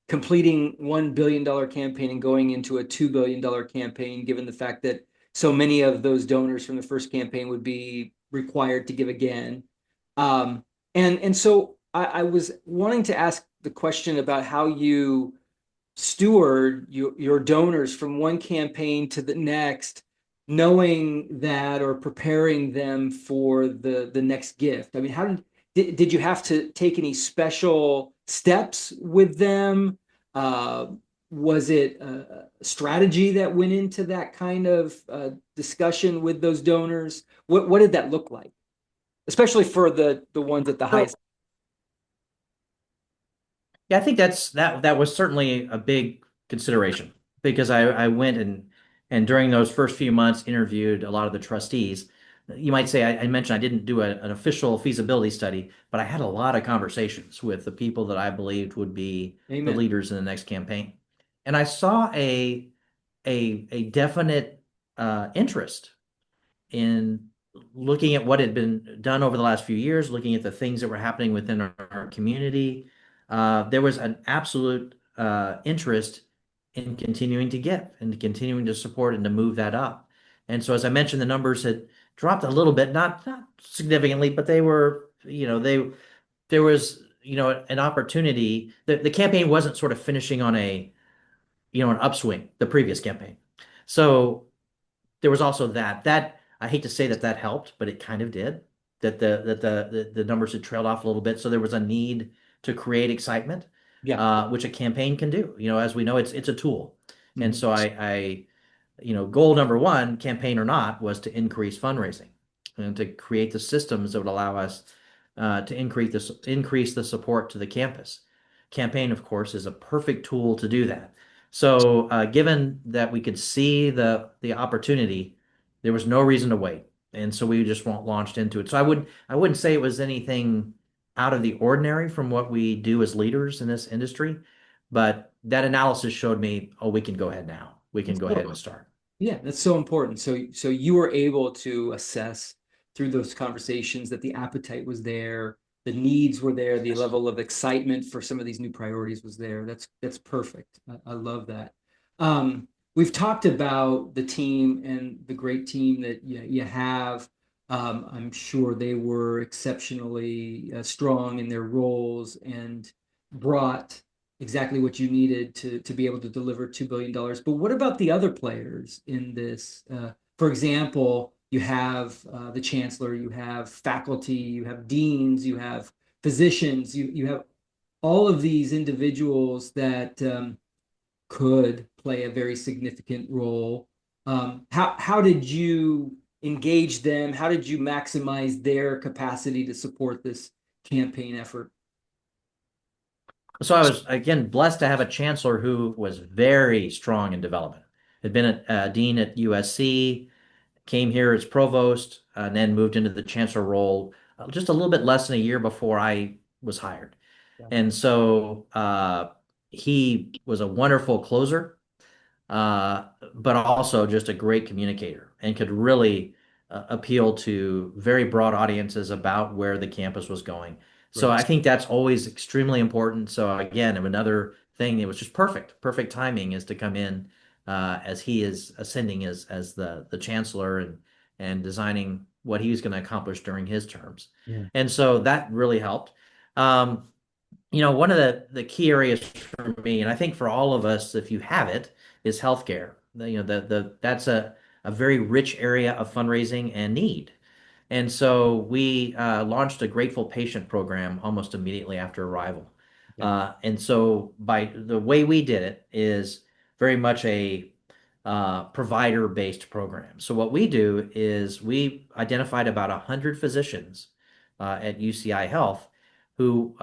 completing $1 billion campaign and going into a $2 billion campaign, given the fact that so many of those donors from the first campaign would be required to give again. Um, and so I was wanting to ask the question about how you steward your donors from one campaign to the next, knowing that or preparing them for the next gift. I mean, did you have to take any special steps with them? Uh, was it a strategy that went into that kind of discussion with those donors? What did that look like, especially for the ones at the So highest? yeah, I think that was certainly a big consideration because I went and during those first few months interviewed a lot of the trustees. You might say I mentioned I didn't do an official feasibility study, but I had a lot of conversations with the people that I believed would be the Amen. leaders in the next campaign. And I saw a definite interest in looking at what had been done over the last few years, looking at the things that were happening within our community. There was an absolute interest in continuing to give and continuing to support and to move that up. And so, as I mentioned, the numbers had dropped a little bit, not significantly, but they were, there was, an opportunity. The campaign wasn't sort of finishing on an upswing, the previous campaign. So there was also that I hate to say that helped, but it kind of did. That the numbers had trailed off a little bit, so there was a need to create excitement, Yeah. which a campaign can do. As we know, it's a tool, and Mhm. so goal number one, campaign or not, was to increase fundraising and to create the systems that would allow us to increase the support to the campus. Campaign, of course, is a perfect tool to do that. So, given that we could see the opportunity, there was no reason to wait, and so we just launched into it. So I wouldn't say it was anything out of the ordinary from what we do as leaders in this industry, but that analysis showed me, oh, we can go ahead now. We can go ahead and start. Yeah, that's so important. So you were able to assess through those conversations that the appetite was there, the needs were there, the level of excitement for some of these new priorities was there. That's perfect. I love that. We've talked about the team and the great team that you have. I'm sure they were exceptionally strong in their roles and brought exactly what you needed to be able to deliver $2 billion. But what about the other players in this? For example, you have the chancellor, you have faculty, you have deans, you have physicians, you have all of these individuals that could play a very significant role. How did you engage them? How did you maximize their capacity to support this campaign effort? So I was again blessed to have a chancellor who was very strong in development. Had been a dean at USC, came here as provost, and then moved into the chancellor role just a little bit less than a year before I was hired. Yeah. And so he was a wonderful closer, but also just a great communicator and could really appeal to very broad audiences about where the campus was going. So Right. I think that's always extremely important. So again, another thing that was just perfect timing is to come in as he is ascending as the chancellor and designing what he was going to accomplish during his terms. Yeah. And so that really helped. Um, one of the key areas for me, and I think for all of us, if you have it, is healthcare. That's a very rich area of fundraising and need. And so we launched a Grateful Patient program almost immediately after arrival. Yeah. And so by the way we did it is very much a provider-based program. So what we do is we identified about 100 physicians at UCI Health who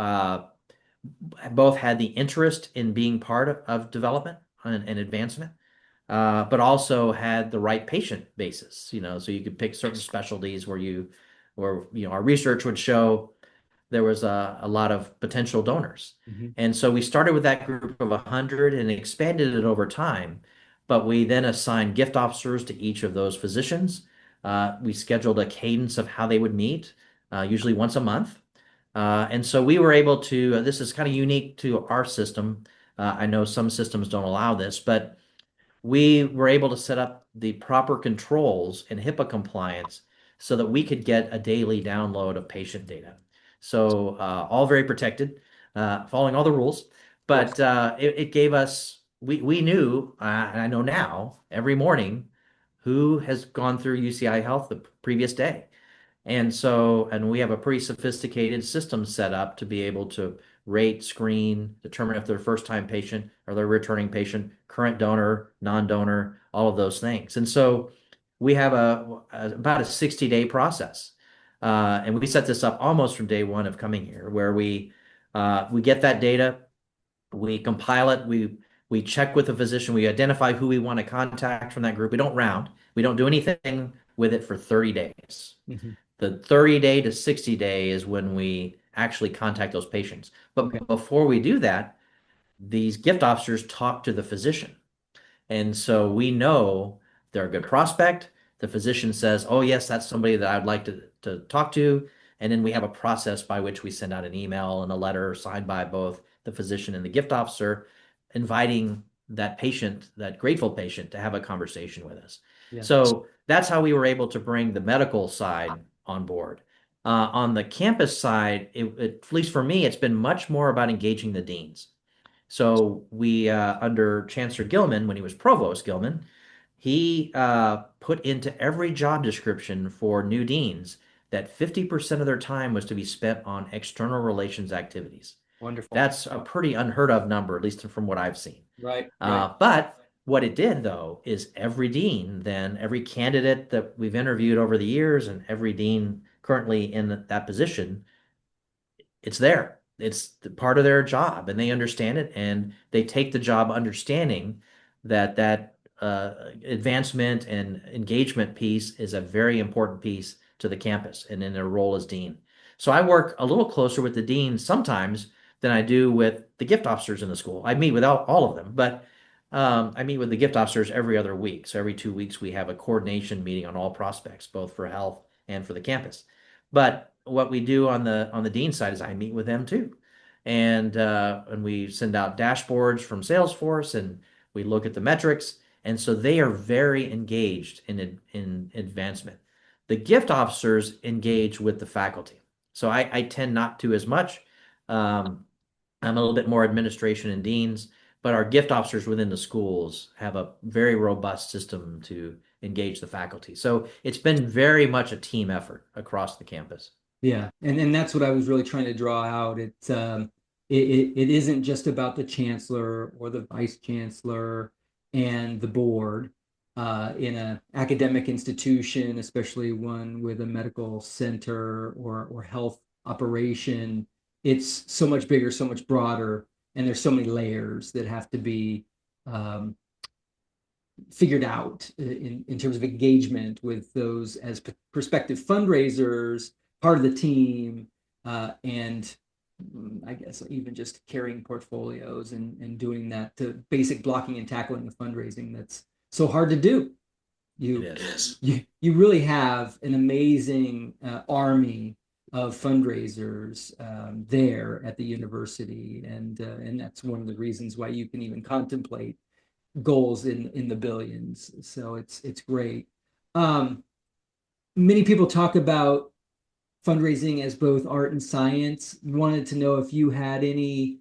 both had the interest in being part of development and advancement, but also had the right patient basis. So you could pick certain specialties where our research would show there was a lot of potential donors. Mhm. And so we started with that group of 100 and expanded it over time. But we then assigned gift officers to each of those physicians. We scheduled a cadence of how they would meet, usually once a month. And so we were able to, this is kind of unique to our system. I know some systems don't allow this, but we were able to set up the proper controls and HIPAA compliance so that we could get a daily download of patient data. So all very protected, following all the rules. Of course. But it gave us, we knew, and I know now, every morning who has gone through UCI Health the previous day. And we have a pretty sophisticated system set up to be able to rate, screen, determine if they're a first-time patient or they're a returning patient, current donor, non-donor, all of those things. And so we have about a 60-day process. And we set this up almost from day one of coming here, where we get that data, we compile it, we check with the physician, we identify who we want to contact from that group. We don't round, we don't do anything with it for 30 days. Mhm. The 30-day to 60-day is when we actually contact those patients. Okay. But before we do that, these gift officers talk to the physician. And so we know they're a good prospect. The physician says, oh, yes, that's somebody that I'd like to talk to. And then we have a process by which we send out an email and a letter signed by both the physician and the gift officer, inviting that patient, that grateful patient, to have a conversation with us. Yeah. So that's how we were able to bring the medical side on board. On the campus side, at least for me, it's been much more about engaging the deans. So we, under Chancellor Gilman, when he was Provost Gilman, he put into every job description for new deans that 50% of their time was to be spent on external relations activities. Wonderful. That's a pretty unheard of number, at least from what I've seen. Right. Right. But what it did, though, is every dean, then every candidate that we've interviewed over the years, and every dean currently in that position, it's there. It's part of their job, and they understand it, and they take the job understanding that advancement and engagement piece is a very important piece to the campus and in their role as dean. So I work a little closer with the dean sometimes than I do with the gift officers in the school. I meet with all of them, but I meet with the gift officers every other week. So every 2 weeks we have a coordination meeting on all prospects, both for health and for the campus. But what we do on the dean side is I meet with them too, and we send out dashboards from Salesforce, and we look at the metrics, and so they are very engaged in advancement. The gift officers engage with the faculty, so I tend not to as much. I'm a little bit more administration and deans, but our gift officers within the schools have a very robust system to engage the faculty. So it's been very much a team effort across the campus. Yeah, and that's what I was really trying to draw out. It isn't just about the chancellor or the vice chancellor and the board in an academic institution, especially one with a medical center or health operation. It's so much bigger, so much broader, and there's so many layers that have to be um, figured out in terms of engagement with those as prospective fundraisers, part of the team, and I guess even just carrying portfolios and doing that to basic blocking and tackling of fundraising that's so hard to do. You It is. you really have an amazing army of fundraisers there at the university, and that's one of the reasons why you can even contemplate goals in the billions. So it's great. Um, Many people talk about fundraising as both art and science. Wanted to know if you had any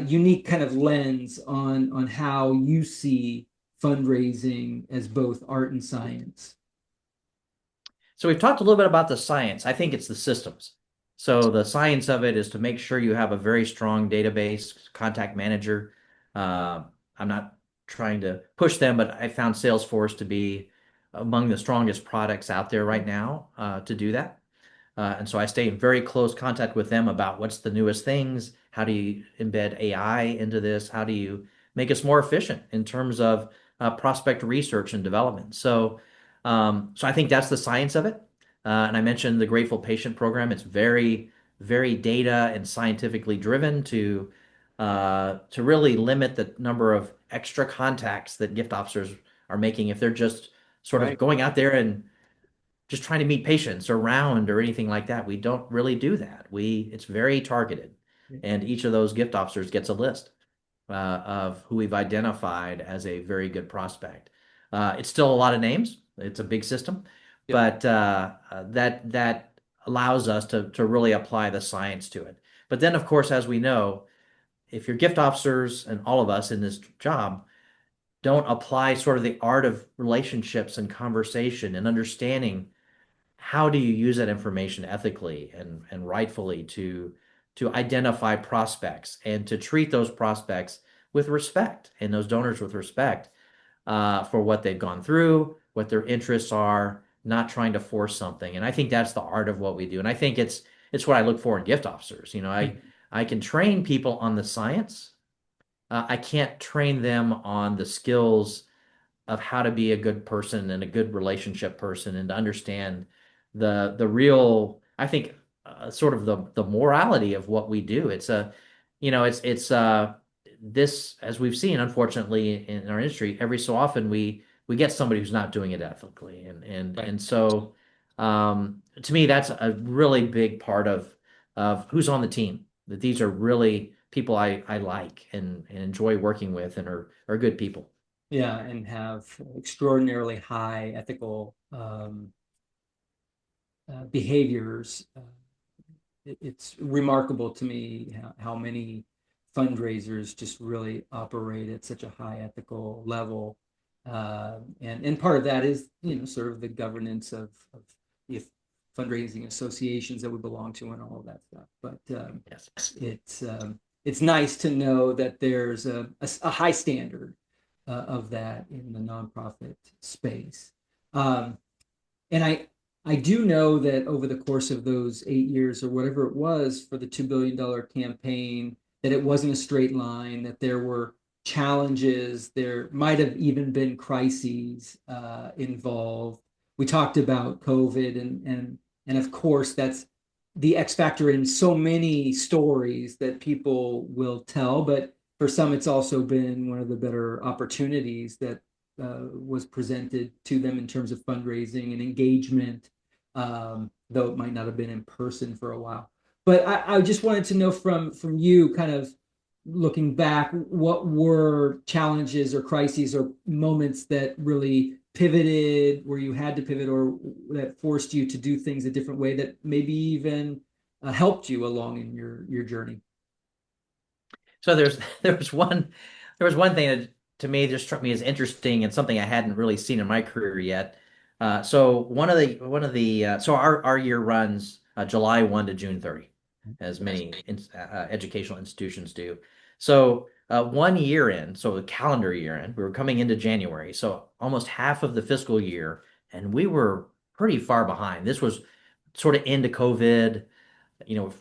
unique kind of lens on how you see fundraising as both art and science. So we've talked a little bit about the science. I think it's the systems. So the science of it is to make sure you have a very strong database, contact manager. I'm not trying to push them, but I found Salesforce to be among the strongest products out there right now to do that. And so I stay in very close contact with them about what's the newest things, how do you embed AI into this, how do you make us more efficient in terms of prospect research and development. So I think that's the science of it. And I mentioned the Grateful Patient program. It's very, very data and scientifically driven to really limit the number of extra contacts that gift officers are making if they're just sort of Right. going out there and just trying to meet patients or round or anything like that. We don't really do that. It's very targeted, and each of those gift officers gets a list of who we've identified as a very good prospect. It's still a lot of names. It's a big system, Yep. but that allows us to really apply the science to it. But then, of course, as we know, if your gift officers and all of us in this job don't apply sort of the art of relationships and conversation and understanding how do you use that information ethically and rightfully to identify prospects and to treat those prospects with respect and those donors with respect for what they've gone through, what their interests are, not trying to force something. And I think that's the art of what we do. And I think it's what I look for in gift officers. I can train people on the science. I can't train them on the skills of how to be a good person and a good relationship person and to understand the real, I think, sort of the morality of what we do. It's a, it's this, as we've seen, unfortunately, in our industry, every so often we get somebody who's not doing it ethically, Right. and so to me, that's a really big part of who's on the team. That these are really people I like and enjoy working with and are good people. Yeah, and have extraordinarily high ethical behaviors. It's remarkable to me how many fundraisers just really operate at such a high ethical level. And part of that is, sort of the governance of the fundraising associations that we belong to and all of that stuff. But Yes. it's nice to know that there's a high standard of that in the nonprofit space. Um, and I do know that over the course of those 8 years or whatever it was for the $2 billion campaign, that it wasn't a straight line, that there were challenges, there might have even been crises involved. We talked about COVID and of course that's the X factor in so many stories that people will tell, but for some it's also been one of the better opportunities that was presented to them in terms of fundraising and engagement, though it might not have been in person for a while. But I just wanted to know from you, kind of looking back, what were challenges or crises or moments that really pivoted, where you had to pivot, or that forced you to do things a different way that maybe even helped you along in your journey. So there was one thing that to me just struck me as interesting and something I hadn't really seen in my career yet. So so our year runs July 1 to June 30, as many educational institutions do. So 1 year in, so the calendar year in, we were coming into January, so almost half of the fiscal year, and we were pretty far behind. This was sort of into COVID.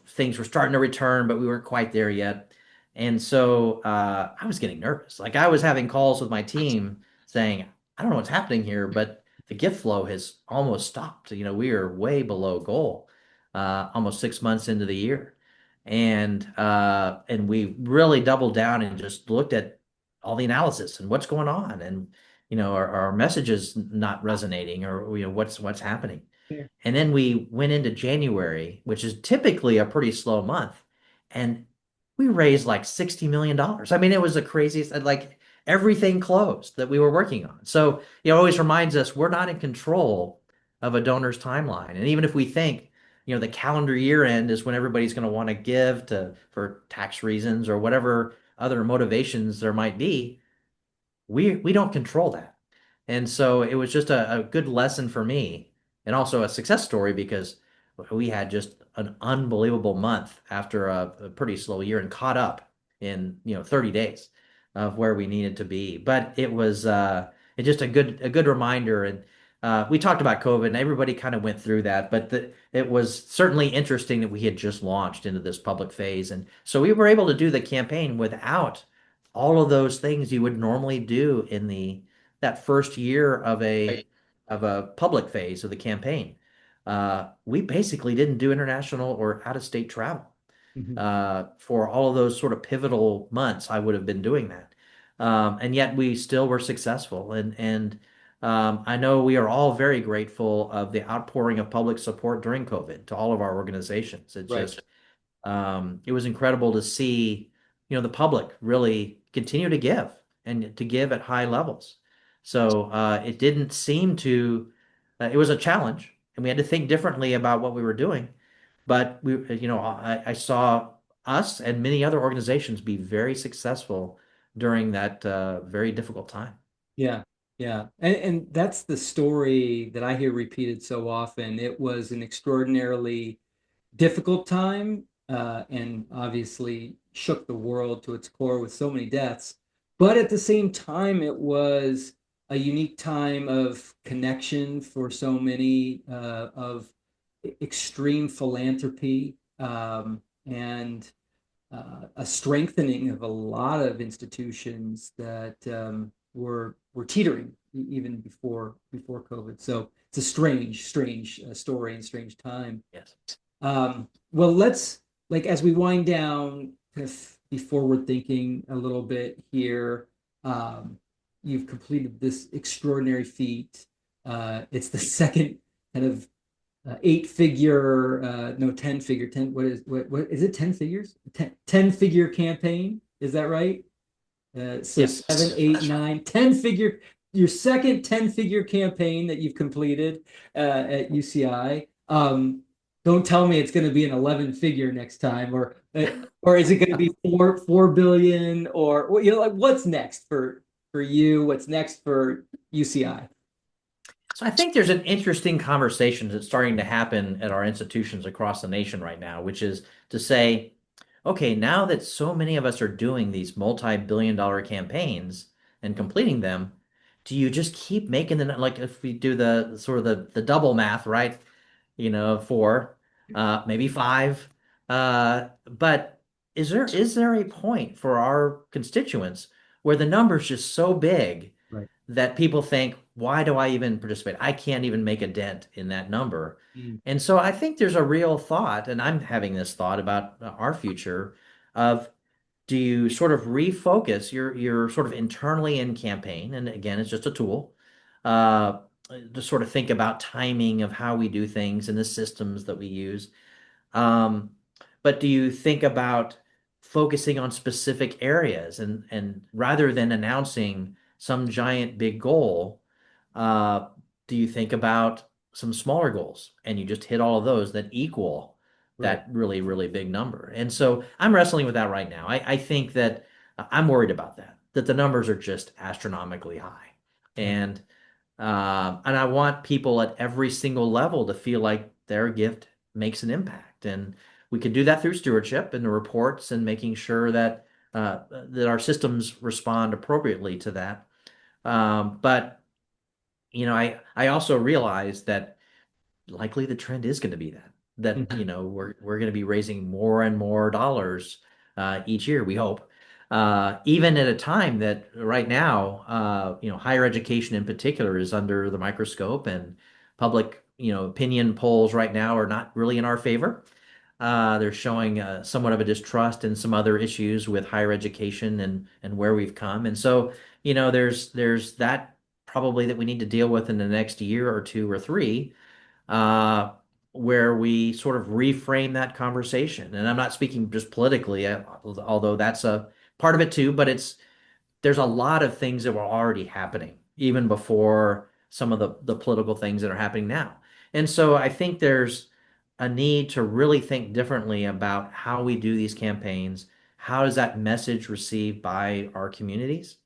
Things were starting to return, but we weren't quite there yet. And so I was getting nervous. Like I was having calls with my team saying, I don't know what's happening here, but the gift flow has almost stopped. We are way below goal, almost 6 months into the year. And we really doubled down and just looked at all the analysis and what's going on. And, our messages not resonating or, what's happening. Yeah. And then we went into January, which is typically a pretty slow month, and we raised like $60 million. I mean, it was the craziest, like everything closed that we were working on. So it always reminds us we're not in control of a donor's timeline. And even if we think, the calendar year end is when everybody's going to want to give for tax reasons or whatever other motivations there might be, we don't control that. And so it was just a good lesson for me and also a success story because we had just an unbelievable month after a pretty slow year and caught up in 30 days of where we needed to be. But it just a good reminder. And we talked about COVID and everybody kind of went through that, but it was certainly interesting that we had just launched into this public phase. And so we were able to do the campaign without all of those things you would normally do in that first year of a public phase of the campaign. we basically didn't do international or out-of-state travel. Mhm. For all of those sort of pivotal months, I would have been doing that. And yet we still were successful. And I know we are all very grateful of the outpouring of public support during COVID to all of our organizations. Right. It was incredible to see, the public really continue to give and to give at high levels. So it didn't seem to, it was a challenge, and we had to think differently about what we were doing. But I saw us and many other organizations be very successful during that very difficult time. Yeah. Yeah. And that's the story that I hear repeated so often. It was an extraordinarily difficult time, and obviously shook the world to its core with so many deaths. But at the same time, it was a unique time of connection for so many, of extreme philanthropy, and a strengthening of a lot of institutions that, were teetering even before COVID. So it's a strange story and strange time. Yes. Well, let's, like, as we wind down, kind of be forward thinking a little bit here. Um, you've completed this extraordinary feat. It's the second kind of, eight figure, no, 10 figure, 10, what is it, 10 figures? 10 figure campaign. Is that right? So Yes. seven, eight, nine, 10 figure, your second 10 figure campaign that you've completed, at UCI. Don't tell me it's going to be an 11 figure next time, or is it going to be 4 billion, or like, what's next for you? What's next for UCI? So I think there's an interesting conversation that's starting to happen at our institutions across the nation right now, which is to say, okay, now that so many of us are doing these multi-billion-dollar campaigns and completing them, do you just keep making them, like if we do the sort of the double math, right? Four, maybe five. But is there a point for our constituents where the number's just so big Right. that people think, why do I even participate? I can't even make a dent in that number. Mm. And so I think there's a real thought, and I'm having this thought about our future of, do you sort of refocus your sort of internally in campaign, and again, it's just a tool, uh, to sort of think about timing of how we do things and the systems that we use. Um, but do you think about focusing on specific areas, and rather than announcing some giant big goal, uh, do you think about some smaller goals and you just hit all of those that equal Right. that really, really big number? And so I'm wrestling with that right now. I think that I'm worried about that the numbers are just astronomically high. Right. And I want people at every single level to feel like their gift makes an impact. And we can do that through stewardship and the reports and making sure that our systems respond appropriately to that. But I also realize that likely the trend is going to be that Mhm. we're going to be raising more and more dollars each year, we hope. Even at a time that right now, higher education in particular is under the microscope, and public, opinion polls right now are not really in our favor. They're showing somewhat of a distrust in some other issues with higher education and where we've come. And so, there's that probably that we need to deal with in the next year or two or three, uh, where we sort of reframe that conversation. And I'm not speaking just politically, although that's a part of it too, but there's a lot of things that were already happening even before some of the political things that are happening now. And so I think there's a need to really think differently about how we do these campaigns. How is that message received by our communities?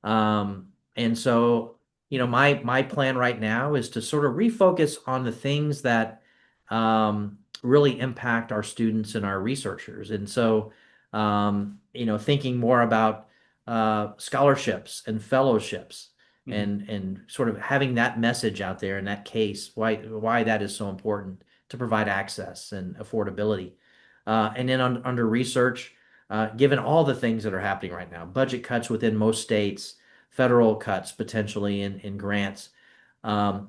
And so, my plan right now is to sort of refocus on the things that really impact our students and our researchers. And so, thinking more about scholarships and fellowships, Mhm. and sort of having that message out there in that case, why that is so important to provide access and affordability. And then under research, given all the things that are happening right now, budget cuts within most states, federal cuts potentially in grants.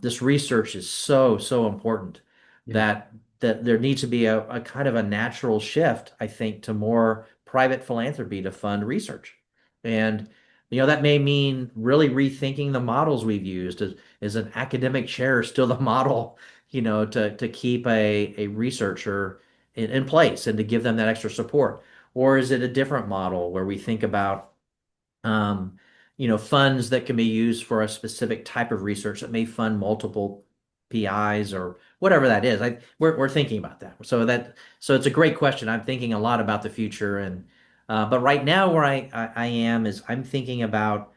This research is so, so important. that there needs to be a kind of a natural shift, I think, to more private philanthropy to fund research. And that may mean really rethinking the models we've used. Is an academic chair still the model, to keep a researcher in place and to give them that extra support? Or is it a different model where we think about funds that can be used for a specific type of research that may fund multiple PIs or whatever that is. We're thinking about that. So it's a great question. I'm thinking a lot about the future, and but right now where I am is I'm thinking about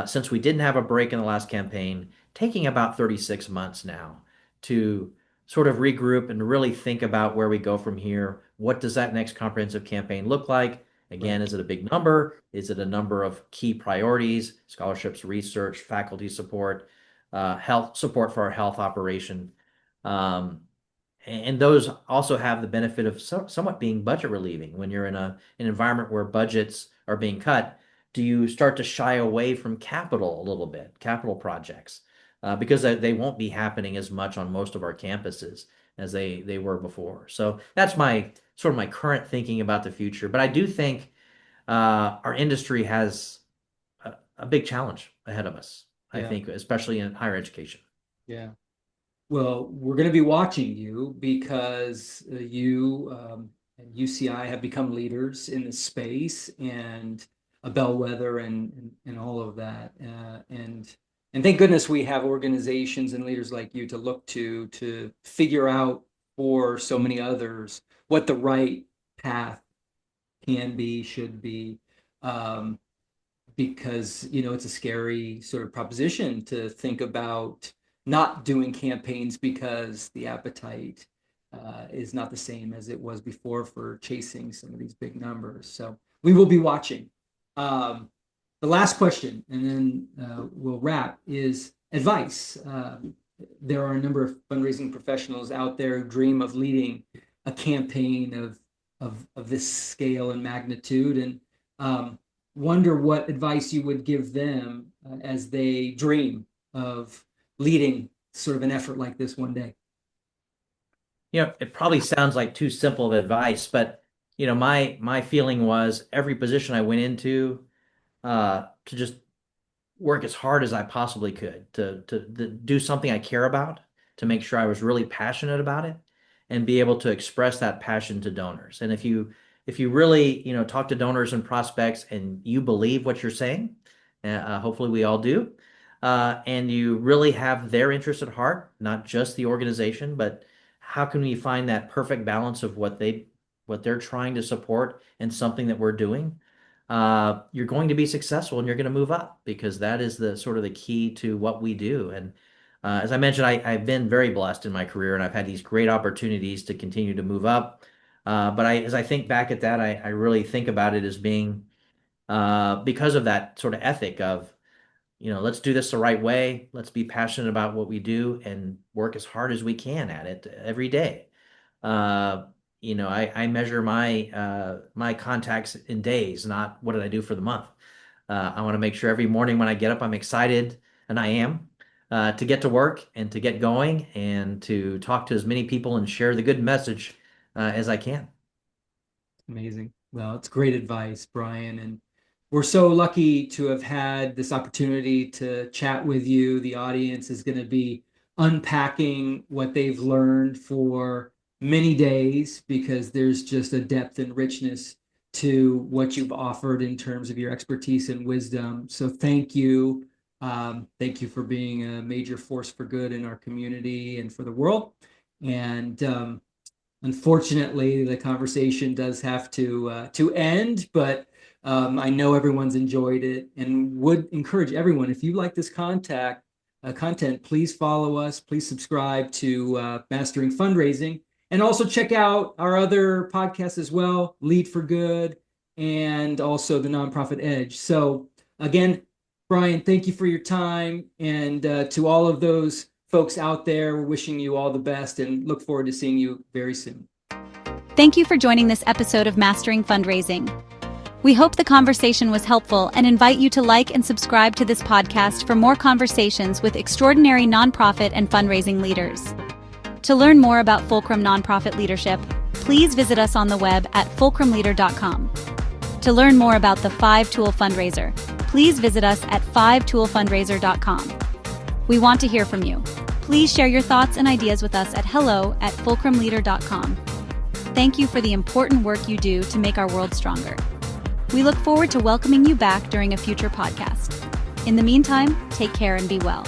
since we didn't have a break in the last campaign, taking about 36 months now to sort of regroup and really think about where we go from here. What does that next comprehensive campaign look like? Again, Right. is it a big number? Is it a number of key priorities, scholarships, research, faculty support, health support for our health operation? Um, and those also have the benefit of somewhat being budget relieving. When you're in an environment where budgets are being cut, do you start to shy away from capital a little bit, capital projects, because they won't be happening as much on most of our campuses as they were before. So that's my sort of my current thinking about the future. But I do think our industry has a big challenge ahead of us. I Yeah. think, especially in higher education. Yeah. Well, we're going to be watching you because you and UCI have become leaders in this space and a bellwether and all of that. And thank goodness we have organizations and leaders like you to look to figure out for so many others what the right path can be, should be. Um, because it's a scary sort of proposition to think about not doing campaigns because the appetite is not the same as it was before for chasing some of these big numbers. So we will be watching. The last question, and then we'll wrap, is advice. There are a number of fundraising professionals out there who dream of leading a campaign of this scale and magnitude, and wonder what advice you would give them as they dream of leading sort of an effort like this one day. It probably sounds like too simple of advice, but my feeling was every position I went into to just work as hard as I possibly could to do something I care about, to make sure I was really passionate about it, and be able to express that passion to donors. And if you really talk to donors and prospects and you believe what you're saying, hopefully we all do, and you really have their interest at heart, not just the organization, but how can we find that perfect balance of what they're trying to support and something that we're doing, you're going to be successful and you're going to move up, because that is the sort of the key to what we do. And as I mentioned, I've been very blessed in my career and I've had these great opportunities to continue to move up. But as I think back at that, I really think about it as being because of that sort of ethic of, let's do this the right way. Let's be passionate about what we do and work as hard as we can at it every day. Uh, I measure my contacts in days, not what did I do for the month. I want to make sure every morning when I get up, I'm excited, and I am, to get to work and to get going and to talk to as many people and share the good message as I can. Amazing. Well, it's great advice, Brian. And we're so lucky to have had this opportunity to chat with you. The audience is going to be unpacking what they've learned for many days, because there's just a depth and richness to what you've offered in terms of your expertise and wisdom. So thank you. Thank you for being a major force for good in our community and for the world. And unfortunately, the conversation does have to end, but I know everyone's enjoyed it and would encourage everyone, if you like this content, please follow us. Please subscribe to Mastering Fundraising, and also check out our other podcasts as well, Lead for Good, and also the Nonprofit Edge. So again, Brian, thank you for your time, and to all of those folks out there, we're wishing you all the best and look forward to seeing you very soon. Thank you for joining this episode of Mastering Fundraising. We hope the conversation was helpful and invite you to like and subscribe to this podcast for more conversations with extraordinary nonprofit and fundraising leaders. To learn more about Fulcrum Nonprofit Leadership, please visit us on the web at fulcrumleader.com. To learn more about the 5-Tool Fundraiser, please visit us at 5toolfundraiser.com. We want to hear from you. Please share your thoughts and ideas with us at hello@fulcrumleader.com. Thank you for the important work you do to make our world stronger. We look forward to welcoming you back during a future podcast. In the meantime, take care and be well.